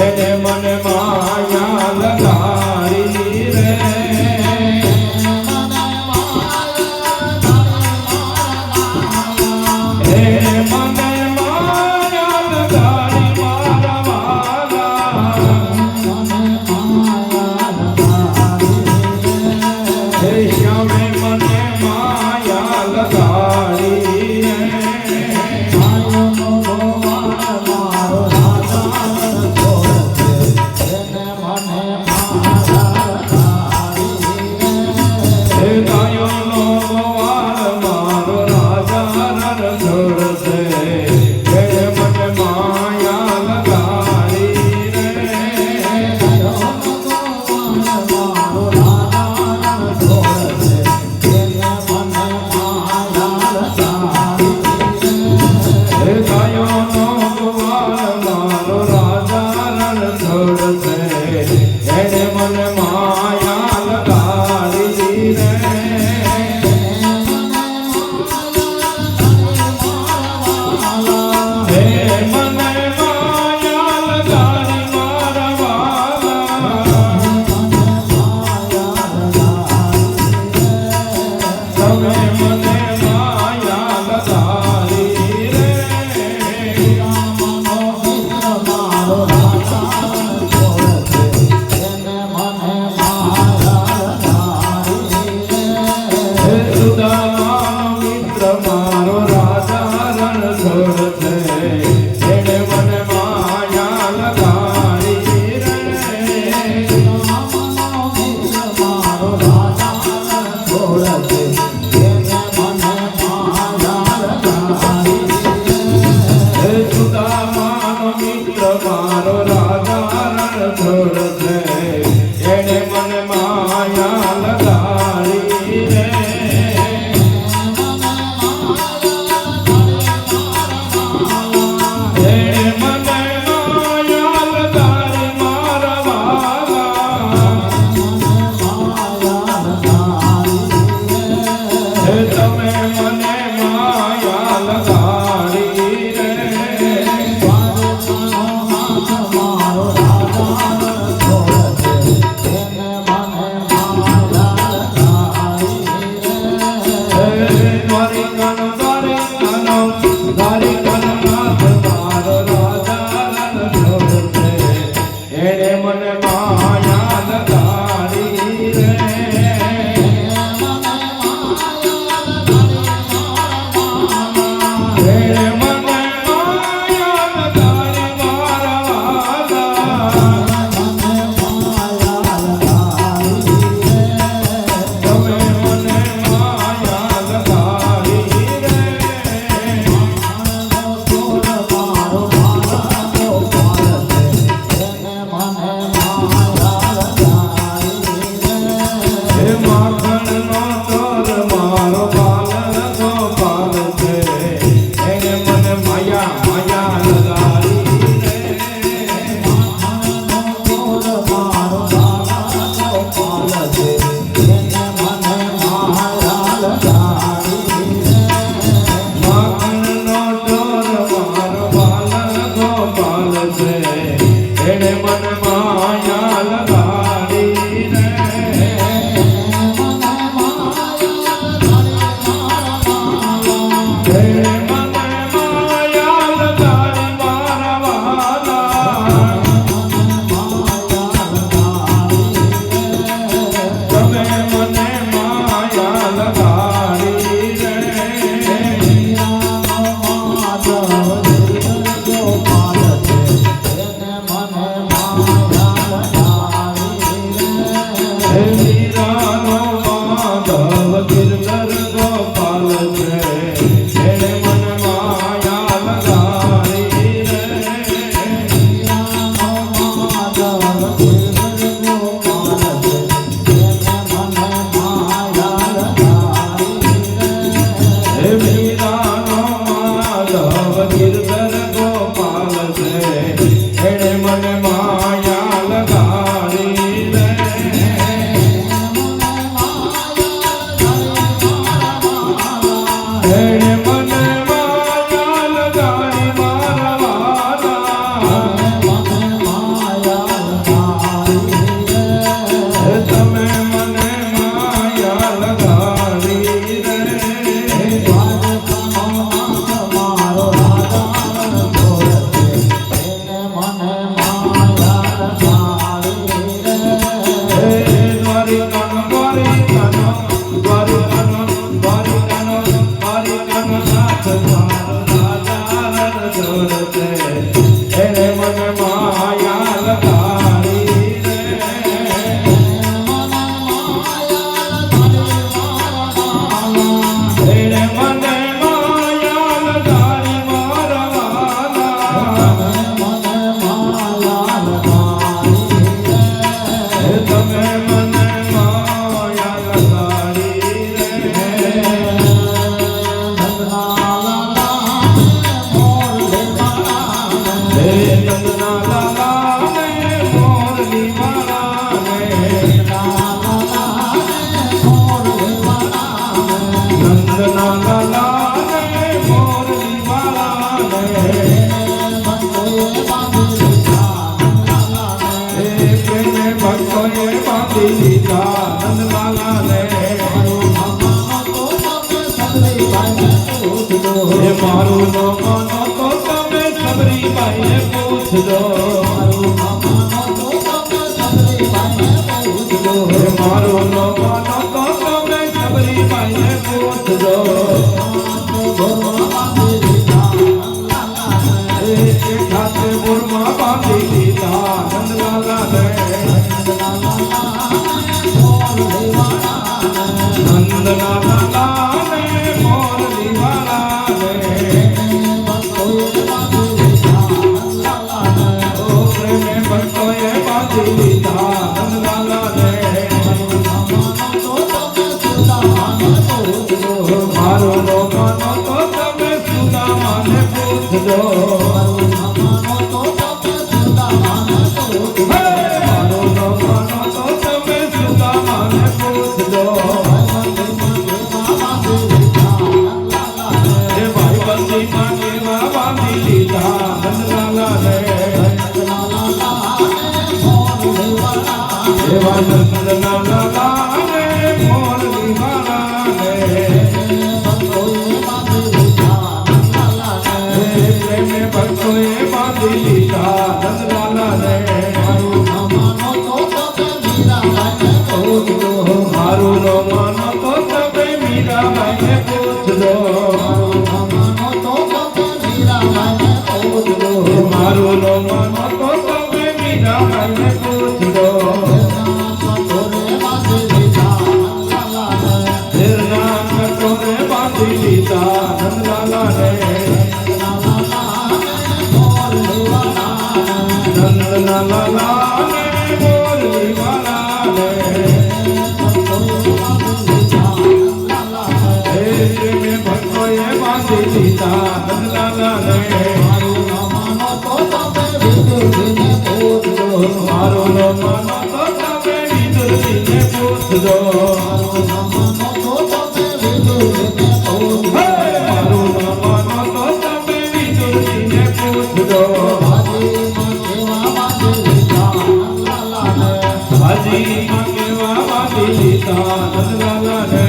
એને મને માયા લગાડી રે એને મને માયા લગાડી મારા વાલા હે શ્યામે મને માયા લગાડી રે મારો રાજા રણછોડ છે એને મને માયા લગાડી રે મારો રાજા રણછોડ છે એને મને માયા લગાડી હે સુદામાનો મિત્ર મારો રાજા રણછોડ છે એને મને માયા લગાડી રે એને મને માયા લગાડી મારા વાલા હે તમે મને માયા લગાડી રે મારો રાજા રણછોડ છે એને મને માયા લગાડી દ્વારિકાનો નાથ મારો રાજા રણછોડ છે એને મને માયા લગાડી રે એને મને માયા લગાડી મારા વાલા તમે મને માયા લગાડી રે હે માખણનો ચોર મારો પાલન ગોપાલ છે એને મને માયા લગાડી રે માખણનો ચોર મારો પાલન ગોપાલ છે એને મને માયા લગાડી રે હે મને માયા લગાડી મારા વાલા તમે મને માયા લગાડી રે હે મીરાનો માધવ ગિરધર ગોપાલ છે એને મને માયા લગાડી રે હે મીરાનો માધવ ગિરધર ગોપાલ છે એને મને માયા લગાડી રે એને મને માયા લગાડી મારા વાલા હે તમે મને માયા લગાડી રે મારો રાજા રણછોડ છે એને મને માયા લગાડી હે દ્વારિકાનો નાથ મારો રાજા રણછોડ છે એને મને માયા લગાડી રે એને મને માયા લગાડી મારા વાલા હે તમે મને માયા લગાડી રે હે નંદના લાલા ને મોરલી વાળા ને નંદના લાલા ને મોરલી વાળા ને હે પ્રેમે ભક્તોએ બાંધી લીધા નંદલાલા ને હે મારું નો માનો તો તમે સબરીબાઈને પૂછજો હે મારું નો માનો તો તમે સબરીબાઈને પૂછજો માનો તો તમે સુદામાને પૂછજો. મારું ન માનો તો તમે સુદામાને પૂછજો. એ ભાઈબંધીમાં કેવા બાંધી લીધા નંદલાલાને. એવા નંદલાલાને મોરલી વાળાને. પ્રેમે ભક્તોએ બાંધી લીધા નંદલાલાને. મારું ન માનો તો તમે મીરાબાઈને પૂછજો. મારું ન માનો તો તમે મીરાબાઈને પૂછજો. ઘેરના કટોરે બાંધી લીધા નંદલાલાને. નંદલાલાને મોરલી વાળાને. પ્રેમે ભક્તોએ બાંધી લીધા નંદલાલાને. મારું ન માનો તો તમે વિદુરજીને પૂછજો. મારું ન માનો તો તમે વિદુરજીને પૂછજો. હાજીમાં કેવા બાંધી લીધા નંદલાલાને.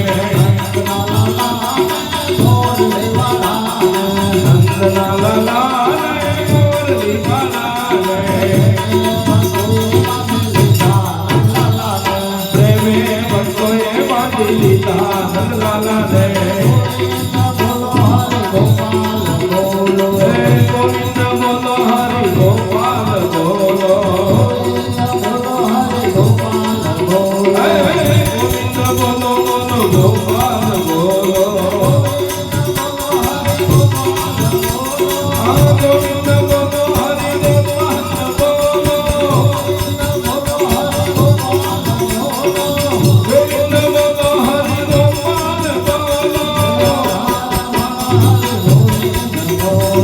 નંદલાલાને મોરલી વાળાને. પ્રેમે ભક્તોએ બાંધી લીધા નંદલાલાને. ગોવિંદ બોલો હરિ ગોપાલ બોલો. ગોવિંદ બોલો બોલો ગોપાલ બોલો. ગોવિંદ બોલો હરિ ગોપાલ બોલો. ગોવિંદ બોલો હરિ ગોપાલ બોલો.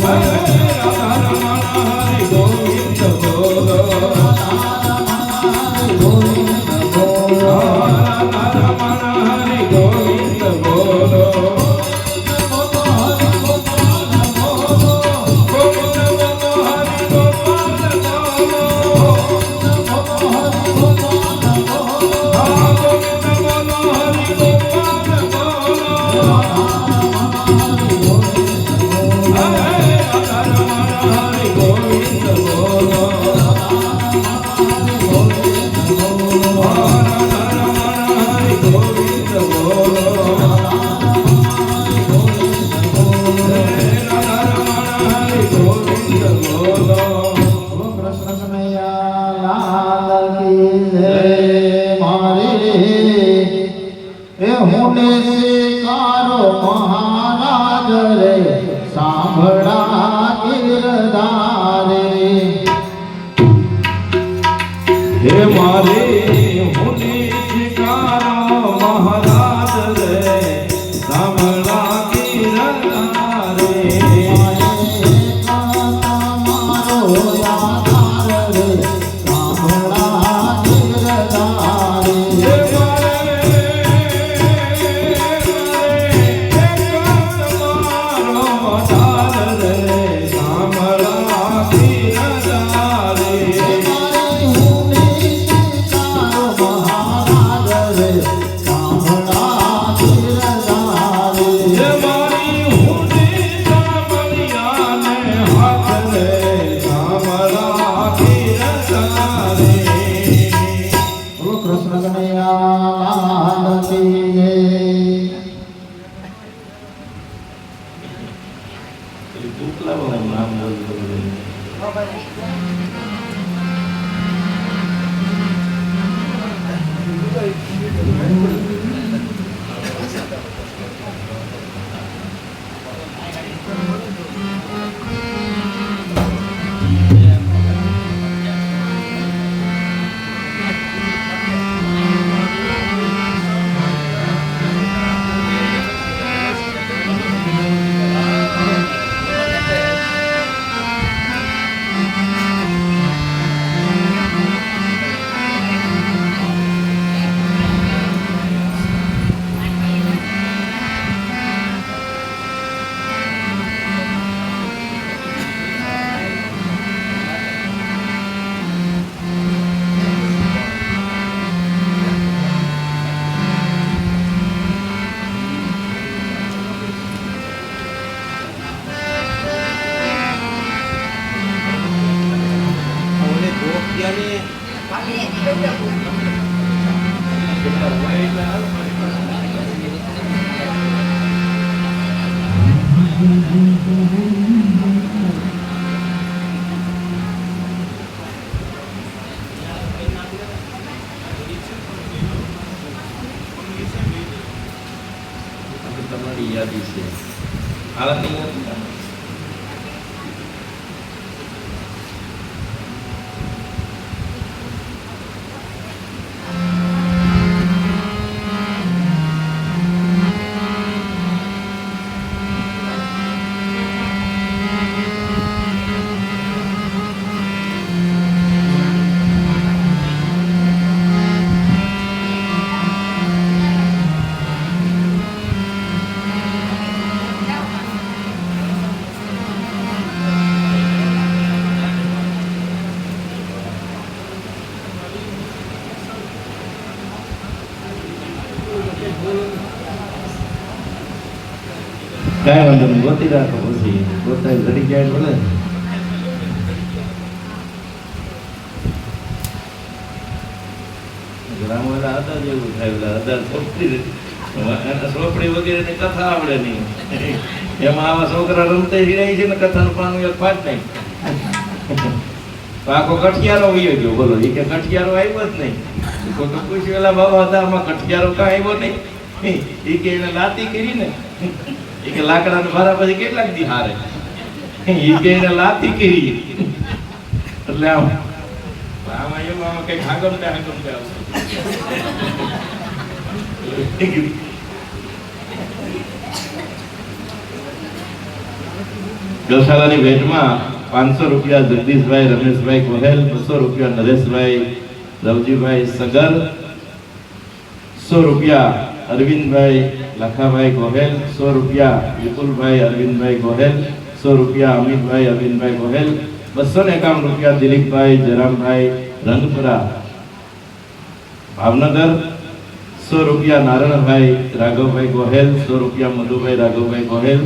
રાધા રમણ હરિ ગોવિંદ બોલો. રાધા રમણ હરિ ગોવિંદ બોલો. ગોવિંદ બોલો હરિ ગોપાલ બોલો. ગોવિંદ બોલો હરિ ગોપાલ બોલો. રાધા રમણ હરિ ગોવિંદ બોલો. મહારાજ રે સાંભળા ગિરધારે. હે મારે હુને શિકારો મહારાજ રે સાંભળા ગિરધારે. હાલત નહીં હતી. કાંઈ વાંધો નહીં, ગોતી રાખો. પછી ગોતાય ઘડી જાય ભલે. ગ્રામવાળા હતા જેવું થાય, પેલા હતા સોપડી વગેરે ની કથા આવડે નહીં. એમાં આવા છોકરા રમતા રહી છે ને કથાનું પાનું એક પાઠ નહીં. તો આખો કઠિયારો વયો ગયો. બોલો, એ કે કઠિયારો આવ્યો જ નહીં. કોઈ પૂછ્યું પેલા બાબા હતા, આમાં કઠિયારો કાં આવ્યો નહીં? એ કે એને લાતી કરી ને, એ કે લાકડા ને ભારા પછી કેટલાક દી હારે. એ કે એને લાતી કરી એટલે આમાં એવું આમાં કઈક હાગમતા ગૌશાલાની ભેટમાં 500 રૂપિયા જગદીશભાઈ રમેશભાઈ ગોહેલ, 200 રૂપિયા નરેશભાઈ રવજીભાઈ સગર, 100 રૂપિયા અરવિંદભાઈ લખાભાઈ ગોહેલ, 100 રૂપિયા વિપુલભાઈ અરવિંદભાઈ ગોહેલ, 100 રૂપિયા અમિતભાઈ અરવિંદભાઈ ગોહેલ, 251 રૂપિયા દિલીપભાઈ જરામભાઈ રંગપુરા ભાવનગર, 100 રૂપિયા નારણભાઈ રાઘવભાઈ ગોહેલ, 100 રૂપિયા મધુભાઈ રાઘવભાઈ ગોહેલ,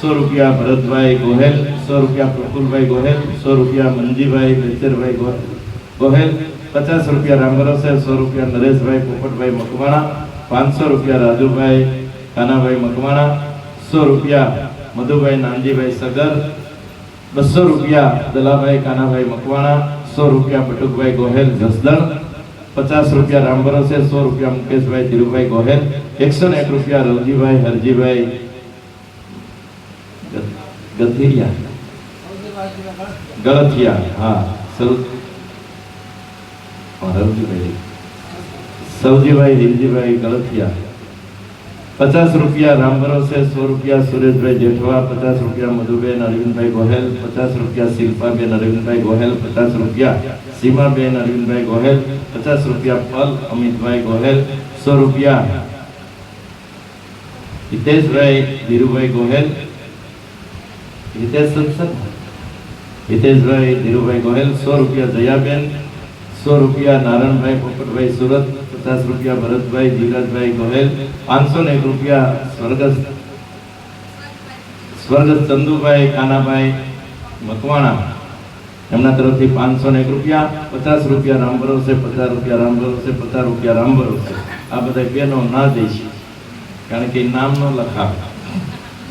100 રૂપિયા ભરતભાઈ ગોહેલ, 100 રૂપિયા પ્રફુલભાઈ ગોહેલ, 100 રૂપિયા મંજીભાઈ બેચરભાઈ ગોહેલ, 50 રૂપિયા રામરસે, 100 રૂપિયા નરેશભાઈ પોપટભાઈ મકવાણા, 500 રૂપિયા રાજુભાઈ કાનાભાઈ મકવાણા, 100 રૂપિયા મધુભાઈ નાનજીભાઈ સગર, 200 રૂપિયા દલાભાઈ કાનાભાઈ મકવાણા, 100 રૂપિયા બટુકભાઈ ગોહેલ જસદણ, 50 રૂપિયા રામભરોસે, 100 રૂપિયા મુકેશભાઈ ધીરુભાઈ ગોહેલ, 101 રૂપિયા રવજીભાઈ હરજીભાઈ ગલથિયા, હા સૌજીભાઈ રીમજીભાઈ ગલથિયા, 50 રૂપિયા રામ ભરોસે, 100 રૂપિયા સુરેશભાઈ જેઠવા, 50 રૂપિયા મધુબેન અરવિંદભાઈ ગોહેલ, 50 રૂપિયા શિલ્પાબેન અરવિંદભાઈ ગોહેલ, 50 રૂપિયા સીમાબેન અરવિંદભાઈ ગોહેલ, 50 રૂપિયા પલ અમિતભાઈ ગોહેલ, 100 રૂપિયા હિતેશભાઈ ધીરુભાઈ ગોહેલ, હિતેશભાઈ ધીરુભાઈ ગોહેલ, 100 રૂપિયા જયાબેન, 100 રૂપિયા નારણભાઈ પોપટભાઈ સુરત, 50 રૂપિયા ભરતભાઈ જીવરાજભાઈ ગોહેલ, 501 રૂપિયા સ્વર્ગસ્થ ચંદુભાઈ કાનાભાઈ મકવાણા, એમના તરફથી 501 રૂપિયા, 50 રૂપિયા રામ ભરોસે, 50 રૂપિયા રામ ભરોસે, 50 રૂપિયા રામ ભરોસે. આ બધા બેનો ના દઈશ કારણ કે નામ નો લખાવ.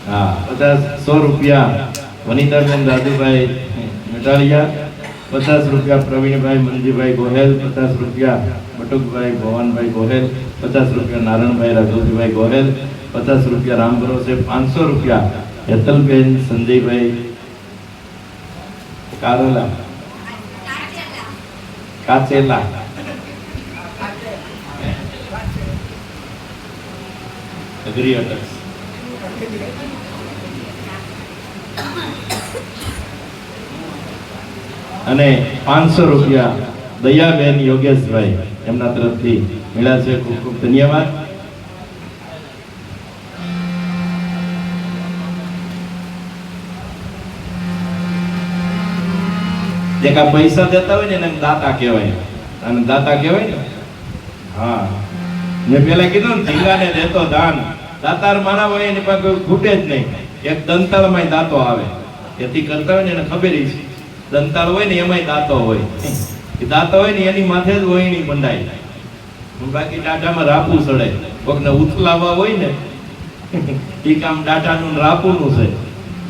હા, 100 રૂપિયા વનિતાબેન રાજુભાઈ મેટાલિયા, 50 રૂપિયા પ્રવીણભાઈ મંજીભાઈ ગોહેલ, 50 રૂપિયા બટુકભાઈ ભવાનભાઈ ગોહેલ, 50 રૂપિયા નારણભાઈ રાઘવજીભાઈ ગોહેલ, 50 રૂપિયા રામ ભરોસે, 500 રૂપિયા હેતલબેન સંજયભાઈ કાચેલા અગ્રી અટક્સ, અને 500 રૂપિયા દયાબેન યોગેશભાઈ એમના તરફથી મળ્યા છે. ખૂબ ખૂબ ધન્યવાદ. જે કા પૈસા દેતા હોય ને એને દાતા કહેવાય, અને દાતા કહેવાય ને. હા, મેં પેલા કીધું ને, ધીંગાને દેતો દાન, દાતાર મારા હોય એની પાસે કોઈ ખૂટે જ નહીં. એક દંતાળમાં દાતો આવે, એથી કરતા હોય ને એને ખબર છે. દંતાળ હોય ને એમાંય દાતો હોય, એ દાતો હોય ને એની માથે જ વહીણી બંધાય, બાકી ડાટામાં રાપું ચડે. કોકને ઉથલાવા હોય ને એ કામ ડાટાનું રાપુનું છે.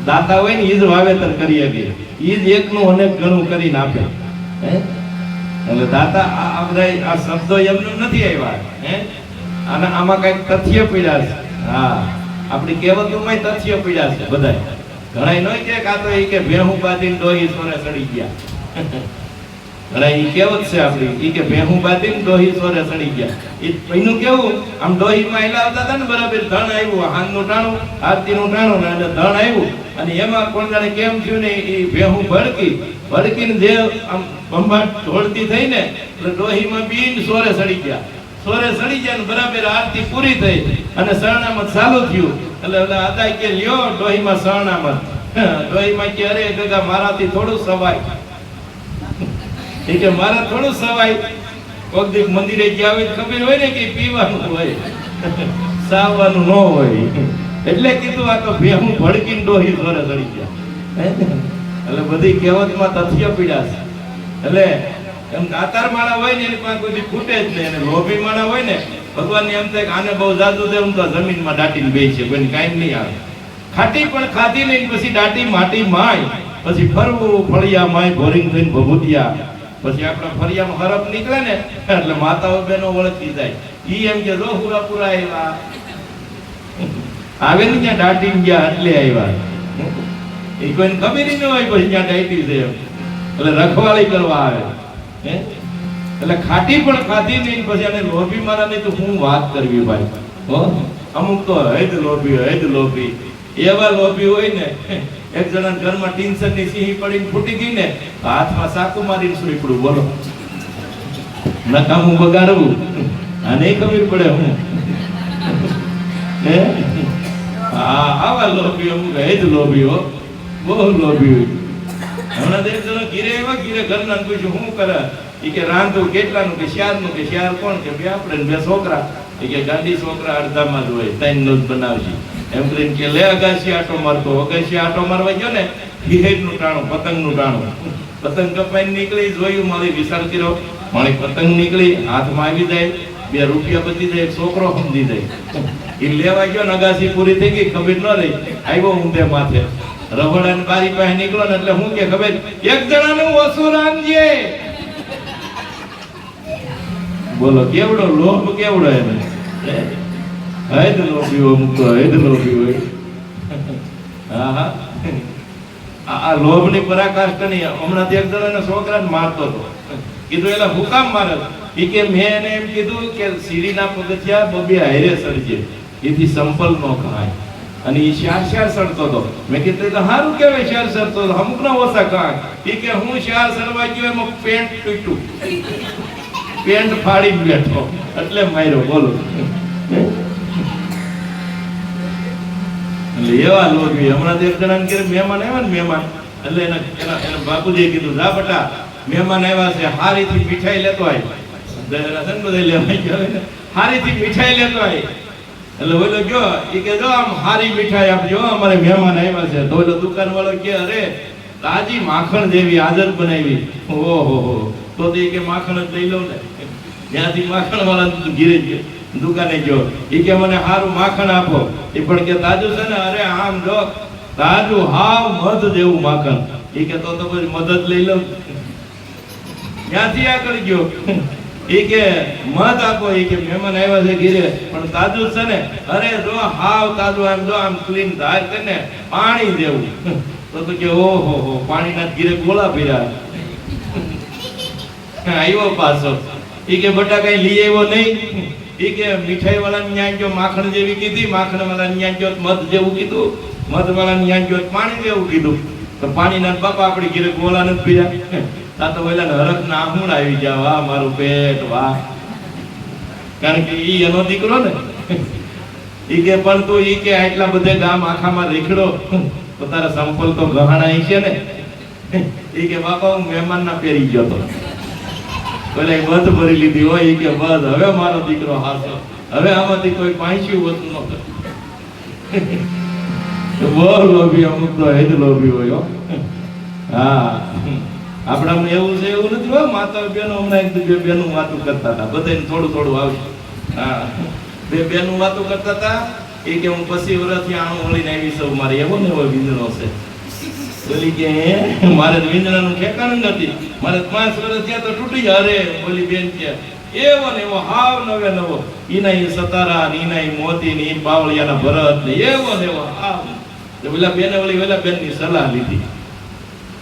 દાતા હોય ને એ જ વાવેતર કરી શકે, એ જ એકનું અનેક ઘણું કરીને આપે. એટલે દાતા આ બધા આ શબ્દો એમનું નથી આવ્યા, અને આમાં કઈક તથ્ય પીડ્યા છે. હા, આપણી કહેવતોમાં તથ્ય પીડ્યા છે બધાય. ઘણાય નહીં કે કાં તો એ કે ભેહું બાંધીને ડોહી સોરે સડી ગયા. ઘણા એ કહેવત છે આપણી, એ કે ભેહું બાંધીને ડોહી સોરે સડી ગયા. એ એનું કેવું, આમ ડોહીમાં હિલાવતા હતા ને બરાબર, ધણ આવ્યું, હાંજનું ટાણું, આરતીનું ટાણું ને ધણ આવ્યું, અને એમાં કોણ જાણે કેમ થયું ને એ ભેહું ભડકીને જે આમ બંબાટ ઢોળતી થઈ ને એટલે ડોહીમાં બીન સોરે સડી ગયા. સોરે સડી ગયા ને બરાબર આરતી પૂરી થઈ અને શરણામત ચાલુ થયું એટલે ઓલા હતા કે લ્યો ડોહીમાં શરણામત. ડોહીમાં કે અરે ગગા મારાથી થોડું સવાય, એ કે મારા થોડું સવાય. કોક દીક મંદિરે ગયા હોય ખબર હોય ને કે પીવાનું હોય, સાવવાનું ન હોય, એટલે કીધું આ તો ભેહું ભડકીને ડોહી સોરે સડી ગયા. એટલે બધી કહેવતમાં તથ્ય પીડ્યા છે. એટલે એમ દાતાર માણા હોય ને એની પાસે કોઈ ખૂટે જ નહીં, અને લોભી માણા હોય ને ભગવાનને એમ થાય કે આને બહુ જાદુ દે, હું તો જમીનમાં દાટીને બેસી છે, કોઈને કાંઈ નહીં આવે. ખાટી પણ ખાધી નહીં, પછી દાટી માટી માય, પછી ફરવું ફળિયા માય ભોરિંગ થઈને ભભૂતિયા. પછી આપણા ફળિયામાં હરફ નીકળે ને એટલે માતાઓ બહેનો ઓળખી જાય. ઈ એમ કે જો પૂરા પૂરા આવ્યા આવે ને ત્યાં દાટીને ગયા એટલે આવ્યા. એ કોઈને ખબર ન હોય પછી ત્યાં દાટી છે એમ, એટલે રખવાળી કરવા આવે. એટલે ખાટી પણ ખાધી નહીં, પછી એને લોભી મારા નહીં તો હું વાત કરવી ભાઈ. અમુક તો હૈદ લોભી એવા લોભી હોય ને, એક જણા ઘરમાં ટીન્સર ની સિંહી પડીને ફૂટી ગઈ ને, હાથમાં સાકુ મારીને સુઈપડું. બોલો નકામું બગાડવું, આ નહીં ખબર પડે હું. આવા લોભી અમુક હૈદ લોભી હો, બહુ લોભી હોય. હમણાં એક જણો ઘીરે એવા ઘીરે ઘરના પૂછ્યું શું કરે, એ કે રાંધું કેટલાનું, કે શિયાળનું, કે શિયાળ કોણ, કે બે આપણે બે છોકરા, એ કે ગાંડી છોકરા અડધામાં જ હોય, ત્રણ નો જ બનાવશે એમ કરીને કે લે અગાસી આટો મારતો. અગાસી આટો મારવા ગયો ને, હિહેરનું ટાણું, પતંગનું ટાણું, પતંગ કપાઈને નીકળી, જોયું મારી વિચાર કર્યો, મારી પતંગ નીકળી, હાથમાં આવી જાય, 2 રૂપિયા બચી જાય, છોકરો સમજી જાય. એ લેવા ગયો ને અગાસી પૂરી થઈ ગઈ, ખબર ન રહી, આવ્યો ઊંધે માથે, રબડાની બારી પાસે નીકળો ને એટલે હું કે ખબર, એક જણાનું ઓછું રાંધજે. બોલો કેવડો લોભ, કેવડો એને હૈદ લોભી હોય, મૂકો હૈદ લોભી હોય. હા હા, આ લોભની પરાકાષ્ઠા નહીં. હમણાં એક જણાના છોકરાને મારતો હતો, કીધું એલા હું કામ મારે, એ કે મેં એને એમ કીધું કે સીડીના પગથિયા બબે હારે સડજે, એથી સંપલ નો ખાય. અને એ શાર સડતો હતો. મેં કીધું તો સારું કહેવાય શાર સડતો હતો, અમુક ના ઓછા ખાય. એ કે હું શાર સડવા ગયો એમાં પેન્ટ તૂટ્યું, પેન્ટ ફાડી બેઠો એટલે માર્યો. બોલો એટલે એવા લોભી. હમણાં એક જણા કે મહેમાન આવ્યા ને, મહેમાન એટલે એના બાપુજીએ કીધું જા બટા મહેમાન આવ્યા છે, હારીથી મીઠાઈ લેતો આય. હારીથી મીઠાઈ લેતો આય. એટલે ઓલો ગયો, એ કે જો આમ હારી મીઠાઈ આપજો, અમારે મહેમાન આવ્યા છે. તો ઓલો દુકાન વાળો કે અરે તાજી માખણ જેવી આદત બનાવી. ઓહો, તો એ કે માખણ જ લઈ લઉં ને. ત્યાંથી માખણ વાળા ઘીરે દુકાને ગયો, એ કે મને સારું માખણ આપો. એ પણ કે તાજું છે ને? અરે આમ જો તાજું હાવ મધ જેવું માખણ. એ કે તો પછી મદદ લઈ લઉં. ત્યાંથી આગળ ગયો, એ કે મધ આપો. એ કે મહેમાન આવ્યા છે ઘીરે પણ તાજું છે ને? અરે જો હાવ તાજું, આમ જો આમ ક્લીન ધાર કરીને પાણી દેવું. તો કે ઓહો પાણીના ઘીરે ગોળા પીર્યા. આવ્યો પાછો, એ કે બટા કઈ લઈ આવ્યો નહીં. એ કે મીઠાઈ વાળા ન્યા ગયો માખણ જેવી કીધી, માખણ વાળા ન્યા ગયો મધ જેવું કીધું, મધ વાળા ન્યા ગયો પાણી જેવું કીધું. તો પાણીના બાપા આપણી ઘીરે ગોળા નથી પીર્યા. આ તો ઓલા હરખ ના આહુણ આવી ગયા, વાહ મારું પેટ વાહ. કારણ કે ઈ એનો દીકરો ને. ઈ કે પણ તું ઈ કે આટલા બધે ગામ આખામાં રેખડો તો તારા સંપલ તો ગહાણા છે ને. ઈ કે બાપા હું મહેમાન ના પહેરી ગયો તો પેલા મધ ભરી લીધી હોય. ઈ કે બસ હવે મારો દીકરો હાસો, હવે આમાંથી કોઈ પાંચ્યું વસ્તુ ન કરે. બહુ લોભી, અમુક તો હેદ લોભી હોય. હા, આપણામાં એવું છે એવું નથી હો. માતા બેનો હમણાં એક બે બેનું વાતું કરતા હતા, બધાને થોડું થોડું આવશે. હા, બે બેનું વાતું કરતા હતા. એ કે હું 25 વર્ષથી આણું વળીને આવી છું, મારે એવો ને એવો વીંજણો છે. બોલી કે મારે વીંજણાનું ઠેકાણું નથી, મારે 5 વર્ષ થયા તો તૂટી જાય. અરે બોલી બેન કે એવો ને એવો હાવ નવે નવો ઈના ઈ સતારા ને ઈના ઈ મોતી ને ઈ બાવળિયાના ભરત ને એવો ને એવો હાવ. તો પેલા બેને વળી પેલા બેનની સલાહ લીધી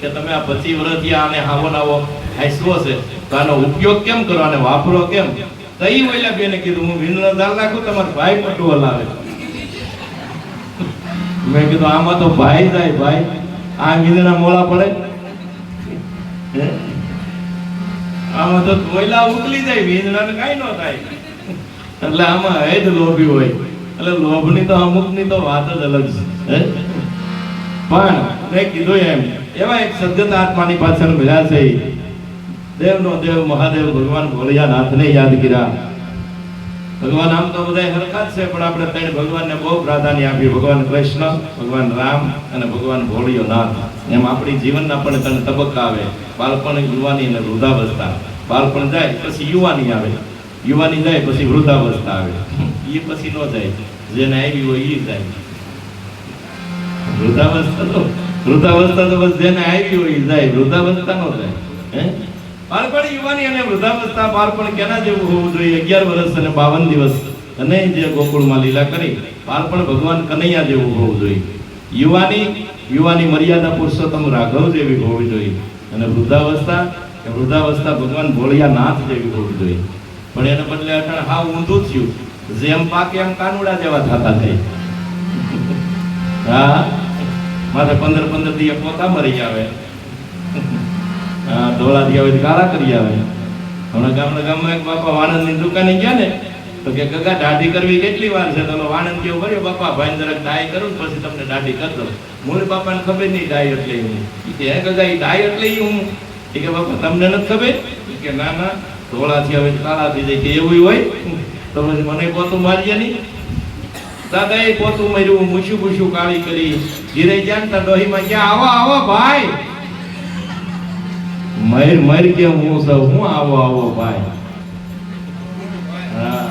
કે તમે આ 25 વર્ષથી આને હાવો નાવો હાઈસવો છે તો આનો ઉપયોગ કેમ કરો, આને વાપરો કેમ? તો ઈ ઓલા બેને કીધું હું વિંદનો દાળ નાખું, તમારો ભાઈ પટુ હલાવે. મેં કીધું આમાં તો ભાઈ જાય ભાઈ, આ વિંદના મોળા પડે હે? આમાં તો કોયલા ઉકલી જાય, વિંદણાને કાઈ ન થાય. એટલે આમાં હે જ લોભી હોય. એટલે લોભની તો અમુકની તો વાત જ અલગ છે હે? પણ મેં કીધું એમ એવા એક સદ્ગત આત્માની પાછળ મળ્યા છે. દેવનો દેવ મહાદેવ ભગવાન ભોળિયાનાથને યાદ કર્યા. ભગવાન આમ તો બધા હરખા જ છે, પણ આપણે ત્રણ ભગવાનને બહુ પ્રાધાન્ય આપ્યું. ભગવાન કૃષ્ણ, ભગવાન રામ અને ભગવાન ભોળિયોનાથ. એમ આપણી જીવનના પણ ત્રણ તબક્કા આવે: બાળપણ, યુવાની અને વૃદ્ધાવસ્થા. બાળપણ જાય પછી યુવાની આવે, યુવાની જાય પછી વૃદ્ધાવસ્થા આવે. એ પછી ન જાય, જેને આવી હોય એ જાય. વૃદ્ધાવસ્થા તો બસ જેને આવી હોય એ જાય, વૃદ્ધાવસ્થા નો જાય હે? બાળપણ, યુવાની અને વૃદ્ધાવસ્થા. બાળપણ કેના જેવું હોવું જોઈએ? 11 વર્ષ અને 52 દિવસ અને જે ગોકુળમાં લીલા કરી, બાળપણ ભગવાન કનૈયા જેવું હોવું જોઈએ. યુવાની મર્યાદા પુરુષોત્તમ રાઘવ જેવી હોવી જોઈએ. અને વૃદ્ધાવસ્થા ભગવાન ભોળિયાનાથ જેવી હોવી જોઈએ. પણ એને બદલે અટણ હાવ ઊંધું થયું. જેમ પાકે એમ કાનુડા જેવા થતા થાય. હા, માથે 15 દિવસ પોતા મરી આવે, ધોળા દિયા કાળા કરી આવે. હમણાં ગામમાં એક બાપા વાણંદની દુકાને ગયા ને તો કે ગગા દાઢી કરવી કેટલી વાર છે? તો વાણંદ કેવું કર્યો, બાપા ભાઈ જરાક ડાય કરું પછી તમને દાઢી કરી દઉં. મૂળ બાપાને ખબર નહીં ડાય એટલે હું. કે હે ગગા, એ ડાય એટલે હું? એ કે બાપા તમને નથી ખબર? કે ના ના, ધોળાથી હવે કાળા થઈ જાય. કે એવું હોય તો પછી મને પોતું મારીએ નહીં. દાદા એ પોતું માર્યું, મૂછું બૂછું કાળી કરી, ઘીરે જાણતા ડોહીમાં ક્યાં આવો ભાઈ, મર કે હું સૌ હું આવો ભાઈ. હા,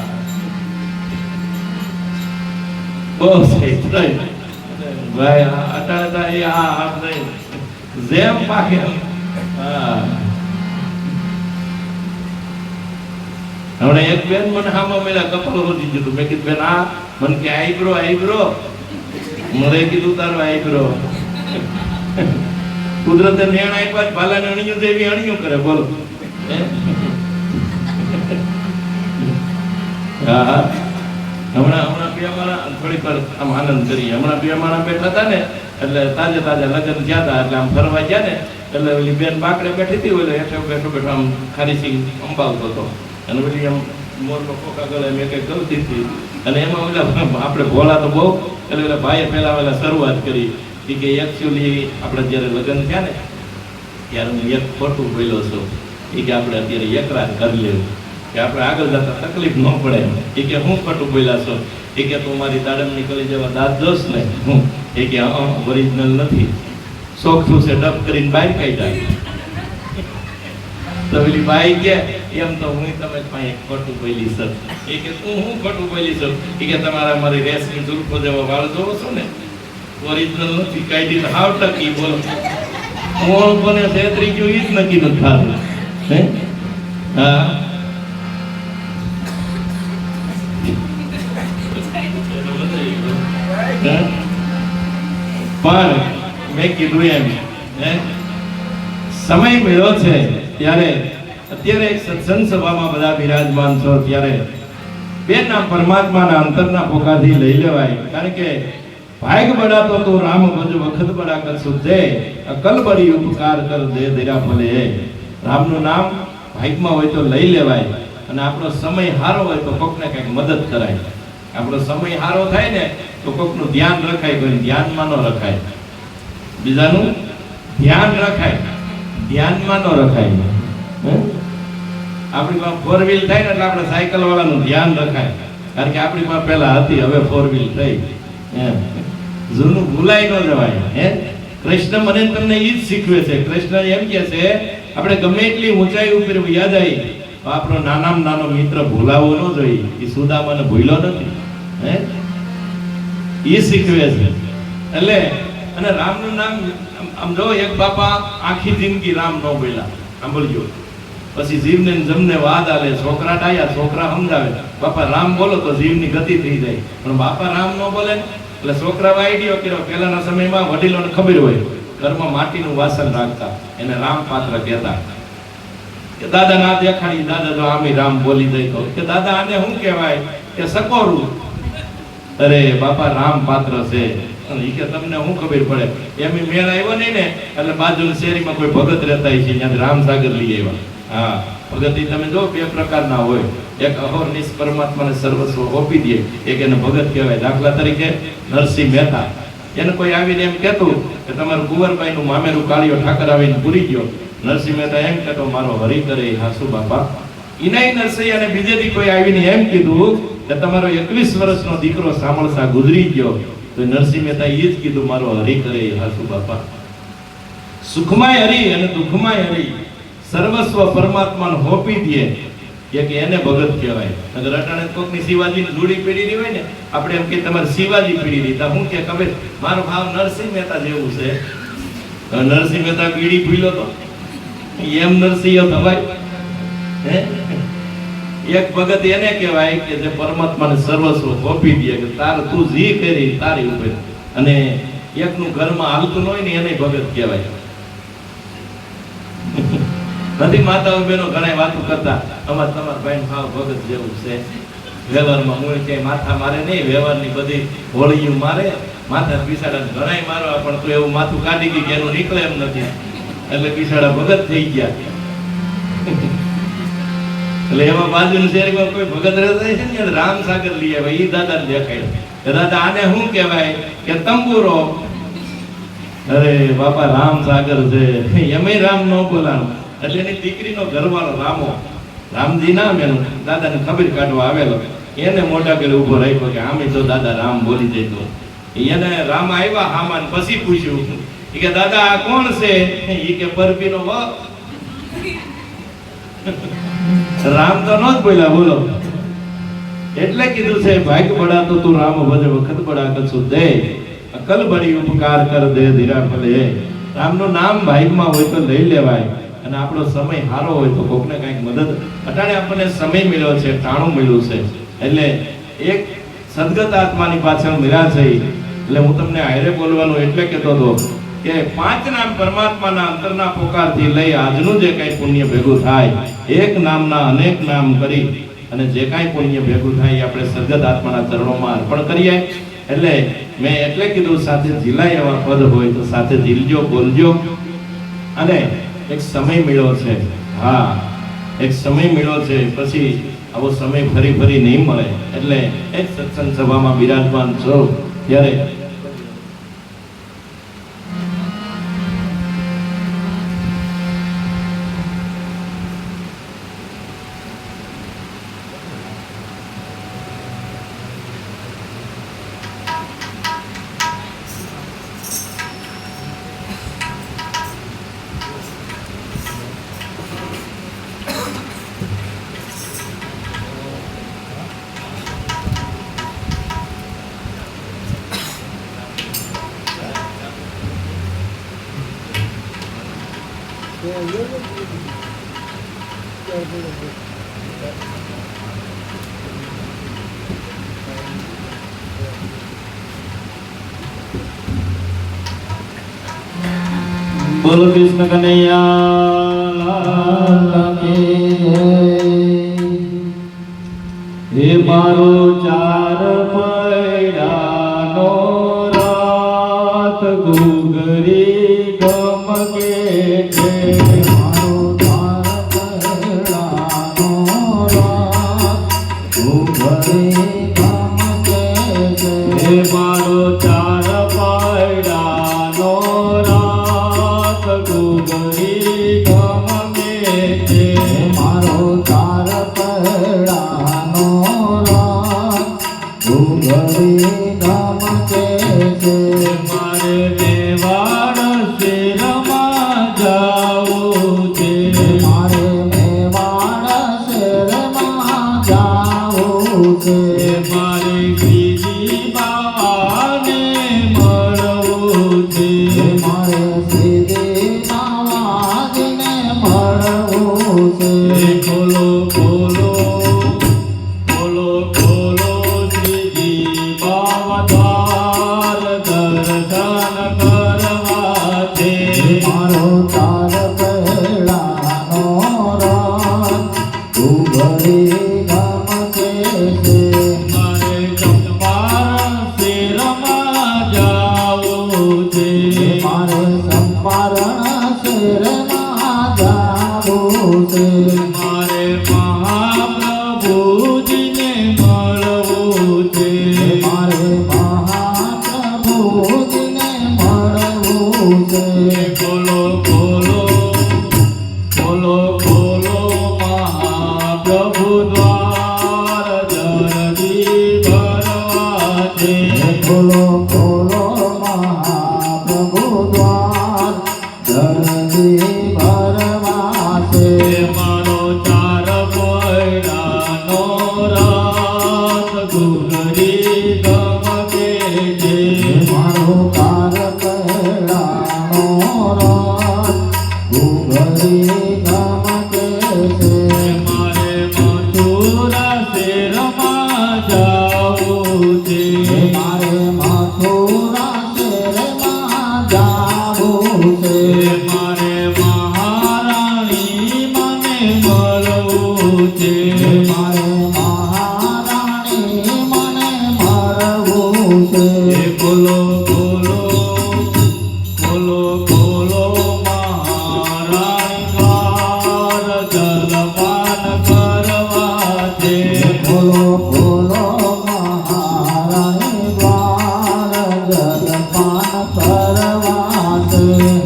બહુ સહી ભાઈ. અટાળતા એ આપણે જેમ પાકે. હા, હમણાં એક બેન મને હામાં મેલા કપાળ રોજી દીધું. મેં કીધું બેન આ મને કે આઈબ્રો મને કીધું તારો આઈબ્રો. કુદરતે નેણ આપ્યા, ભાલાને અણિયું દેવી અણિયું કરે. બોલો હા. હમણાં બે મારા થોડીક વાર આમ આનંદ કરીએ. હમણાં બે મારા બેઠા હતા ને એટલે તાજા લગ્ન થયા હતા એટલે આમ ફરવા ગયા ને એટલે ઓલી બેન બાકડે બેઠી હતી, ઓલે બેઠો આમ ખારી સિંગ અંબાવતો હતો. અને પછી આમ મોરનો કોકા ગળે મેં કંઈક ગલતી હતી. અને એમાં ઓલા આપણે ભોળા તો બહુ, એટલે ઓલા ભાઈએ પહેલા ઓલા શરૂઆત કરી કે એકચ્યુઅલી આપણે જ્યારે લગ્ન થયા ને ત્યારે હું એક ખોટું બોલ્યો છું. એ કે આપણે અત્યારે એકરાર કરી લેવું કે આપણે આગળ જતા તકલીફ ન પડે. એ કે હું ખોટું બોલ્યા છો? એ કે તું મારી દાડમની કલી જેવા દાંત જોશ ને હું? એ કે ઓરિજિનલ નથી, શોખું છે ડબ કરીને બહાર કાઢ્યા. તો પેલી ભાઈ કે એમ તો હું તમે પાસે ખોટું બોલી સર. એ કે તું હું ખોટું બોલી છું? એ કે તમારા મારી રેશમી જુલ્ફો જેવો વાળ જોવો છો ને, ઓરિજિનલ નથી, કાઢી તો હાવ ટકી. બોલો કોણ કોને છેતરી ગયું એ જ નક્કી નથી થતું હે? હા, પણ મેં કીધું એમ સમય મળ્યો છે ત્યારે અત્યારે સત્સંગ સભામાં બધા બિરાજમાન છો ત્યારે બેના પરમાત્માના અંતરના પોકાથી લઈ લેવાય. કારણ કે ભાગ બડાતો તો રામ ભજ વખત બડા કર સુધે, અકલ બડી ઉપકાર કર દે દેરા ભલે. રામનું નામ ભાગમાં હોય તો લઈ લેવાય. અને આપણો સમય હારો હોય તો કોકને કંઈક મદદ કરાય. આપણો સમય હારો થાય ને તો કોકનું ધ્યાન રખાય, કોઈ ધ્યાનમાં ન રખાય. બીજાનું ધ્યાન રખાય, ધ્યાનમાં ન રખાય. આપણી પાસે 4 વ્હીલ થાય ને એટલે આપણે સાયકલ વાળાનું ધ્યાન રખાય. કારણ કે આપણી પાસે પહેલા હતી, હવે 4 વ્હીલ થઈ. જૂનું ભૂલાય ન જવાય. કૃષ્ણ મને તમને ઈ જ શીખવે છે. કૃષ્ણ એમ કે છે આપણે ગમે એટલી ઊંચાઈ ઉપર વ્યા જાય તો આપણો નાનામાં નાનો મિત્ર ભૂલાવો ન જોઈએ. એ સુદામાને ભૂલ્યો નથી. એ શીખવે છે. એટલે અને રામનું નામ આમ જો એક બાપા આખી જિંદગી રામ ન બોલ્યા. સાંભળજો, પછી જીવને ને જમને વાદ આલે, છોકરા ડાયા, છોકરા સમજાવે, બાપા રામ બોલો તો જીવની ગતિ થઈ જાય. પણ બાપા રામ ન બોલે ને એટલે છોકરા આઈડિયો કર્યો. પહેલાના સમયમાં વડીલોને ખબર હોય, ઘરમાં માટીનું વાસણ રાખતા, એને રામ પાત્ર કહેતા. કે દાદા ના દેખાડી, દાદા તો આમે રામ બોલી દઈ તો કે દાદા આને શું કહેવાય? કે સકોરું. અરે બાપા રામ પાત્ર છે. અને કે તમને શું ખબર પડે? એમ મેળ આવ્યો નહીં ને એટલે બાજુની શેરીમાં કોઈ ભગત રહેતા છે, ત્યાંથી રામસાગર લઈ આવ્યા. હા, ભગત તમે જો બે પ્રકારના હોય. એક અહોરનિશ પરમાત્માને સર્વસ્વ ઓપી દે, એક એને ભગત કહેવાય. દાખલા તરીકે નરસિંહ મહેતા, એને કોઈ આવીને એમ કહેતું કે તમારું કુંવરબાઈનું મામેરું કાળિયો ઠાકર આવીને પૂરી ગયો. નરસિંહ મહેતા એમ કહેતો મારો હરી કરે હાસુ બાપા. ઇનાઈ નરસિંહ અને બીજેથી કોઈ આવીને એમ કીધું કે તમારો 21 વર્ષનો દીકરો સામળસા ગુજરી ગયો. તો નરસિંહ મહેતા એ જ કીધું મારો હરી કરે હાસુ બાપા. સુખમાય હરી અને દુઃખમાય હરી, સર્વસ્વ પરમાત્માને હોપી દે કે એને ભગત કહેવાય. અગર અટાણે કોકની શિવાજીની જોડી પીડી રહી હોય ને, આપણે એમ કે તમારે શિવાજી પીડી રહી, તો હું કે ખબર મારો ભાવ નરસિંહ મહેતા જેવું છે. નરસિંહ મહેતા પીડી પીલો તો એમ નરસિંહ થવાય હે? એક ભગત એને કહેવાય કે જે પરમાત્માને સર્વસ્વ હોપી દે કે તાર તું જી કરી તારી ઉપર. અને એકનું ઘરમાં હાલતું ન હોય ને એને ભગત કહેવાય. નથી માતાઓ બેનો ઘણા વાતો કરતા અમાર તમારા ભાઈ ભાવ ભગત જેવું છે. વ્યવહારમાં મૂળ ક્યાંય માથા મારે નહીં, વ્યવહારની બધી હોળીયું મારે, માથા પીસાડા ઘણાય મારવા, પણ તું એવું માથું કાઢી ગઈ કે એનું નીકળે એમ નથી, એટલે પીસાડા ભગત થઈ ગયા. એટલે એમાં બાજુની શેરીમાં કોઈ ભગત રહેતા છે ને, રામસાગર લઈ આવે, ઈ દાદાને દેખાય. દાદા આને શું કહેવાય? કે તંબુરો. અરે બાપા રામસાગર છે, એમાંય રામ ન બોલાણું. એટલે એની દીકરીનો ઘરવાળો રામો, રામજી નામ એનું, દાદાને ખબર કાઢવા આવેલો. એને મોઢા કરે ઉભો રાખ્યો કે આમે તો દાદા રામ બોલી દેતો. એને રામ આવ્યા હામાન, પછી પૂછ્યું કે દાદા આ કોણ છે? ઈ કે પરબીનો વ. રામ તો નો જ બોલ્યા, બોલો. એટલે કીધું છે ભાગ બડા તો તું રામ ભજે, વખત બડા કછું દે, અકલ બડી ઉપકાર કર દે ધીરા ફલે. રામનું નામ ભાગમાં હોય તો લઈ લેવાય. અને આપણો સમય સારો હોય તો કોકને કંઈક મદદ. અટાણે આપણને સમય મળ્યો છે, ટાણું મળ્યું છે, એટલે એક સદગત આત્માની પાછળ મિલા છે. એટલે હું તમને હારે બોલવાનું એટલે કહેતો હતો કે 5 નામ પરમાત્માના અંતરના પોકારથી લઈ આજનું જે કાંઈ પુણ્ય ભેગું થાય, એક નામના અનેક નામ કરી અને જે કાંઈ પુણ્ય ભેગું થાય એ આપણે સદગત આત્માના ચરણોમાં અર્પણ કરીએ. એટલે મેં એટલે કીધું સાથે ઝીલાય એવા પદ હોય તો સાથે ઝીલજો, બોલજો. અને એક સમય મળ્યો છે, હા એક સમય મળ્યો છે, પછી આવો સમય ફરી ફરી નહીં મળે. એટલે એક સત્સંગ સભામાં બિરાજમાન છો ત્યારે બોલો કૃષ્ણ કનૈયા લાલ કી. હે મારો ચાર પૈડાનો રાત ગુગરી ગમકે છે. મારો ચાર પૈડાનો રાત ગુગરી ગમકે છે. હે મારો ચાર પૈડાનો રાત ગુગરી ગમકે છે. મારો ચાર પૈડાનો રાત ગુગરી ગમકે છે. મારે મેવાડ શેરમાં જાવું છે. મારે મેવાડ શેરમાં જાવું છે. મારે ગીરી બાવાને મળવું છે. મારે છે. મારો તાર પહેલાનો રથ ઘૂઘરી ગમકે છે. મારે ચંપારણ શેરમાં જાવું છે. મારે ચંપારણ શેરમાં જાવું છે. મારે મહાપ્રભુજીને મળવું છે. મારે મહાપ્રભુજીને મળવું છે. ખોલો ખોલો ખોલો ખોલો મહાપ્રભુ દ્વાર જલ્દી ભરવા છે. ખોલો ખોલો મહાપ્રભુ દ્વાર જલ્દી ભરવા છે. મારો ચાર પૈડાનો રથ ઘૂઘરી ગમકે છે. મારો કાર પહેલાનો રથ ઘૂઘરી ગમકે છે. મારે મથુરા શેરમાં જાવું છે. મારે મથુરા શહેરમાં જાવું છે. મારે મહારાણી મને મળવું છે. મારે મહારાણી મને મળવું છે. ખોલો ખોલો ખોલો ખોલો મહારાણી દ્વાર જલપાન કરવા છે. ખોલો ખોલો મહારાણી દ્વાર જલપાન કરવા છે.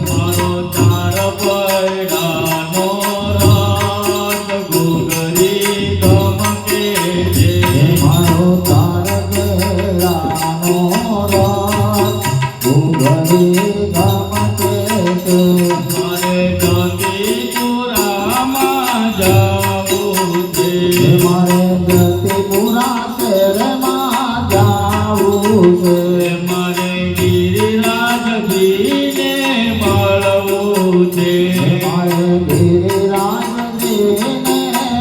મારો ચાર પૈડાનો રથ ઘૂઘરી ગમકે છે. મારો તાર પહેલાનો રથ ઘૂઘરી ગમકે છે. મારે ગતિપુરામાં જાવું છે. મારે જતીપુરા શહેરમાં જાવું છે. મારે ગિરિરાજજીને મળવું છે. મારે ગિરિરાજજીને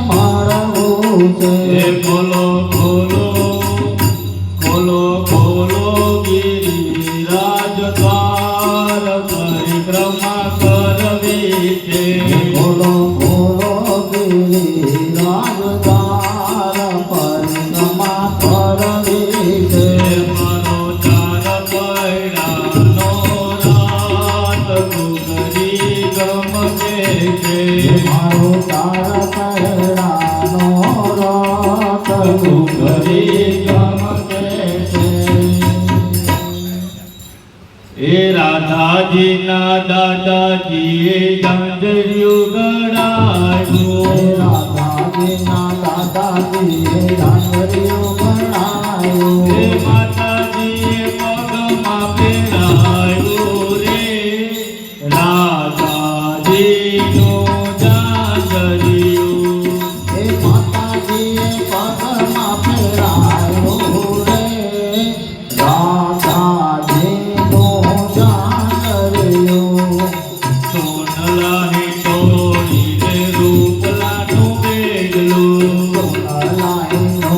મળવું છે. ખોલો ખોલો ખોલો ખોલો ગિરિરાજ દ્વાર પરિક્રમા કરવી છે. ખોલો ખોલો ગિરિરાજ દ્વાર પરિક્રમા કરવી છે. મારો ચાર પૈડાનો રથ ઘૂઘરી ગમકે છે. મારો તાર પહેલાનો રથ ઘૂઘરી ગમકે છે. એ રાધાજીના દાદાજીએ ઝાંઝરિયું ગળાવ્યું. રાધાજીના દાદાજીએ ઝાંઝરિયું એ ગળાવ્યું. માતાજીએ પગમાં પહેરાવ્યું રે રાધાજીનું ઝાંઝરિયું. એ માતાજીએ પગમાં પહેરાવ્યું રે રાધાજીનું ઝાંઝરિયું. સોનલાની ટોળી રે રૂપલાનું બેગલું. સોનલાઈનો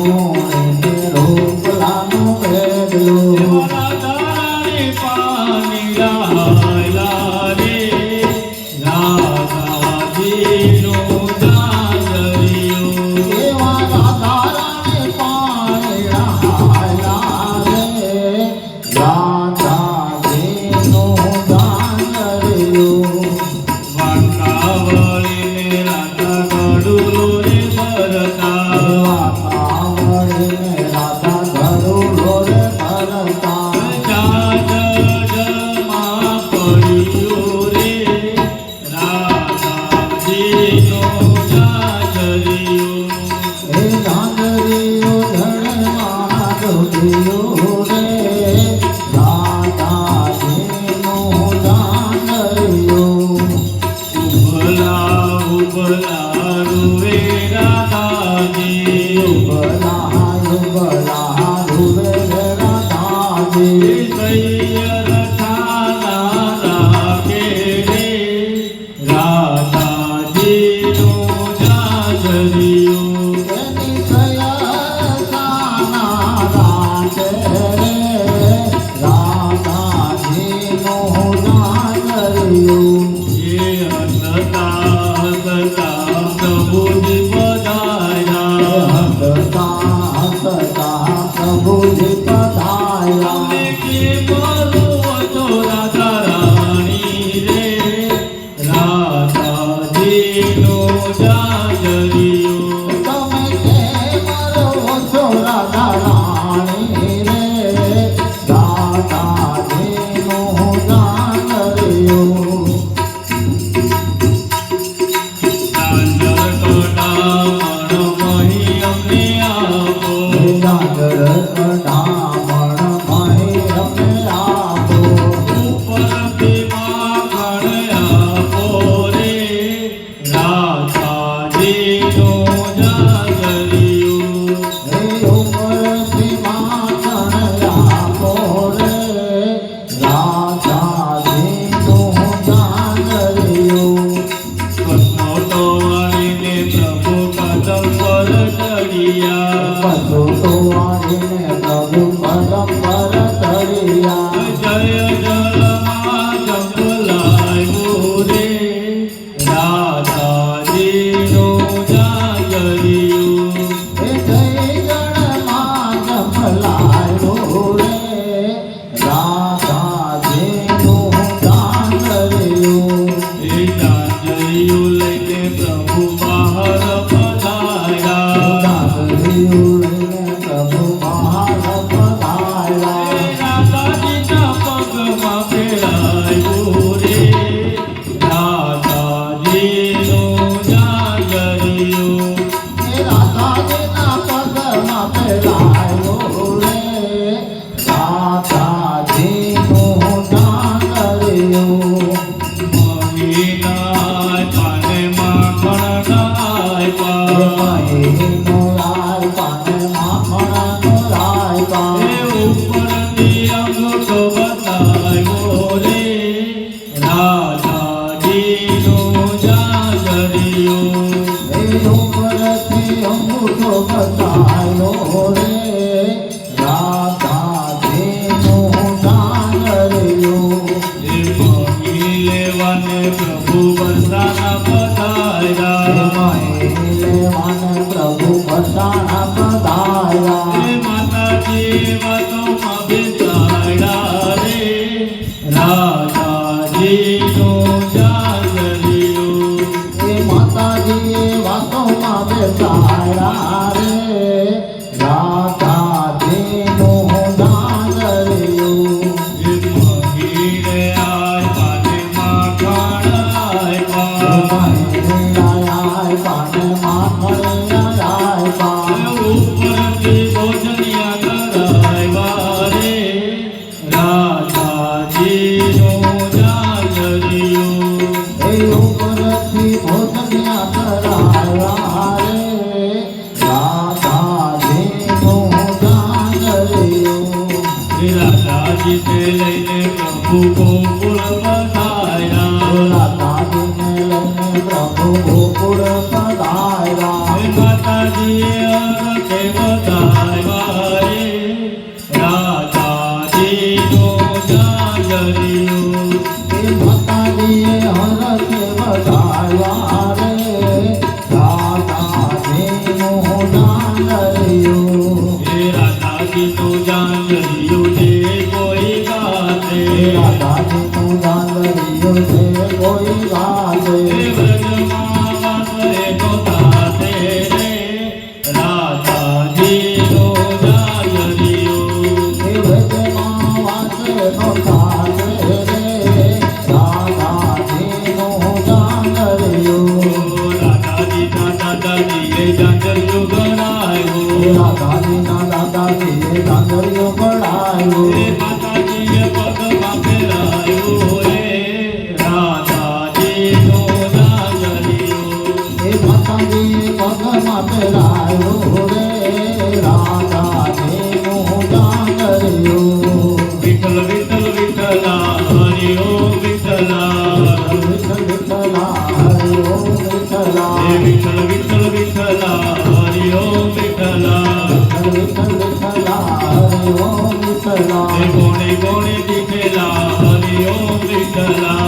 મહિનાય પાને માખણ નાય પા મહીનો લાલ પાને માખણનો લાલ પા એ ઉપરથી અંગૂઠો બતાવ્યો રે રાધાજીનું જાજરિયું એ ઉપરથી અંગૂઠો બતાવ્યો રે રાધાજીનું જાજરિયું એ મહી લેવાને પ્રભુ વરસાના પધાર્યા લેવાને પ્રભુ વરસાણા પધાર્યા એ માતાજી વાતોમાં બેસાડ્યા રે રાધાજીનું જાજરિયું એ માતાજી વાતોમાં બેસાડ્યા રે રાધાજીનું જાજરિયું એ મહીને આય પાને માખણ આપ્યા મહિલાય પાને માખણ પા ઉપરથી ભોજનિયા કરાવ્યા રે રાધાજીનું જાજરિયું એ ઉપરથી ભોજન્યા કરાવ્યા રે રાધાજીનું જાજરિયું રાધાજીને લઈને પ્રભુ ગોકુળ પધાર્યા રાધાજીને લઈને પ્રભુ ગોકુળ પધાર્યા માતાજીએ અરતે બધાવ્યા રે રાધાજીનું જાજરિયું એ માતાજીએ હરખે વધાર્યા રે રાધાજીનું જાજરિયું હે રાધાજીનું જાજરિયું જે કોઈ ગાતે રાધાજીનું જાજરિયું છે કોઈ ગાશે હે વ્રજમાં વાસરે ગોતાતે રે રાધાજીનું જાજરિયું એ વ્રજમાં વાસે નો થાશે રે રાધાજીનું જાજરિયું રાધાજીના દાદાજીએ જાજરિયું ગણાયું રાધાજીના દાદાજીએ જાજરિયું ગણાયું હે માતાજીએ પગમાં ફેરાયું રે રાધાજીનું જાજરિયું એ માતાજી પગમાં પહેરાયું રે રાધાજીનું જાજરિયું વિઠ્ઠલ વિઠ્ઠલ વિઠ્ઠલા હરિ ઓમ વિઠ્ઠલા વિઠ્ઠલ વિઠ્ઠલા હરિ ઓમ વિઠ્ઠલા હે વિઠ્ઠલ વિઠ્ઠલ વિઠ્ઠલા હરિ ઓમ વિઠ્ઠલા વિઠ્ઠલ વિઠ્ઠલા હરિ ઓમ વિઠ્ઠલા હે કોણે કોણે દીઠેલા હરિ ઓમ વિઠ્ઠલા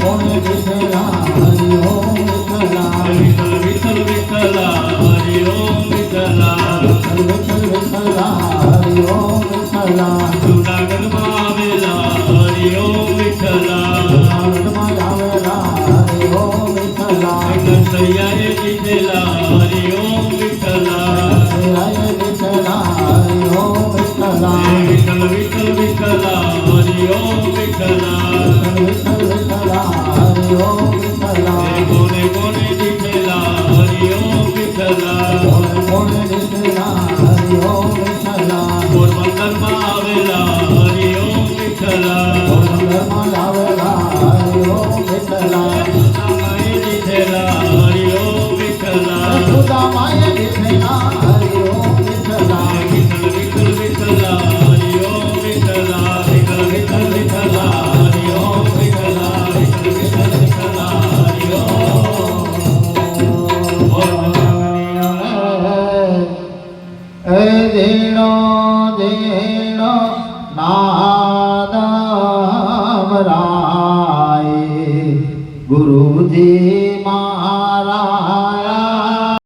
કોણે વિઠ્ઠલા હરિ ઓમ વિઠ્ઠલા હે વિઠ્ઠલ વિઠ્ઠલ વિઠ્ઠલા હરિ ઓમ વિઠ્ઠલા વિઠ્ઠલ વિઠ્ઠલા હરિ ઓમ વિઠ્ઠલા જૂનાગઢમાં આવેલા હરિ ઓમ વિઠ્ઠલા જૂનાગઢમાં આવેલા હરિ ઓમ વિઠ્ઠલા કનૈયાએ દીધેલા હરિ ઓમ વિઠ્ઠલા રાય વિઠ્ઠલા હરિ ઓમ વિઠ્ઠલા હે વિઠ્ઠલ વિઠ્ઠલ વિઠ્ઠલા હરિ ઓમ વિઠ્ઠલા વિઠ્ઠલ વિઠ્ઠલા હરિ ઓમ વિઠ્ઠલા હે કોને કોને દીધેલા હરિ ઓમ વિઠ્ઠલા કોણે વિઠ્ઠલા હરિ ઓમ વિઠ્ઠલા પોરબંદરમાં આવેલા હરિ ઓમ વિઠ્ઠલા પોરબંદરમાં આવેલા હરિ ઓમ વિઠ્ઠલા સુદામાએ દીધેલા હરિ ઓમ વિઠ્ઠલા સુદામાએ વિઠ્ઠલા હરિ ઓમ વિઠ્ઠલા હે વિઠ્ઠલ વિઠ્ઠલ વિઠ્ઠલા હરિ ઓમ વિઠ્ઠલા વિઠ્ઠલ વિઠ્ઠલ વિઠ્ઠલા હરિ ઓમ વિઠ્ઠલા વિઠ્ઠલ વિઠ્ઠલ વિઠ્ઠલા હરિ ઓમ એ દીનો દીનો ના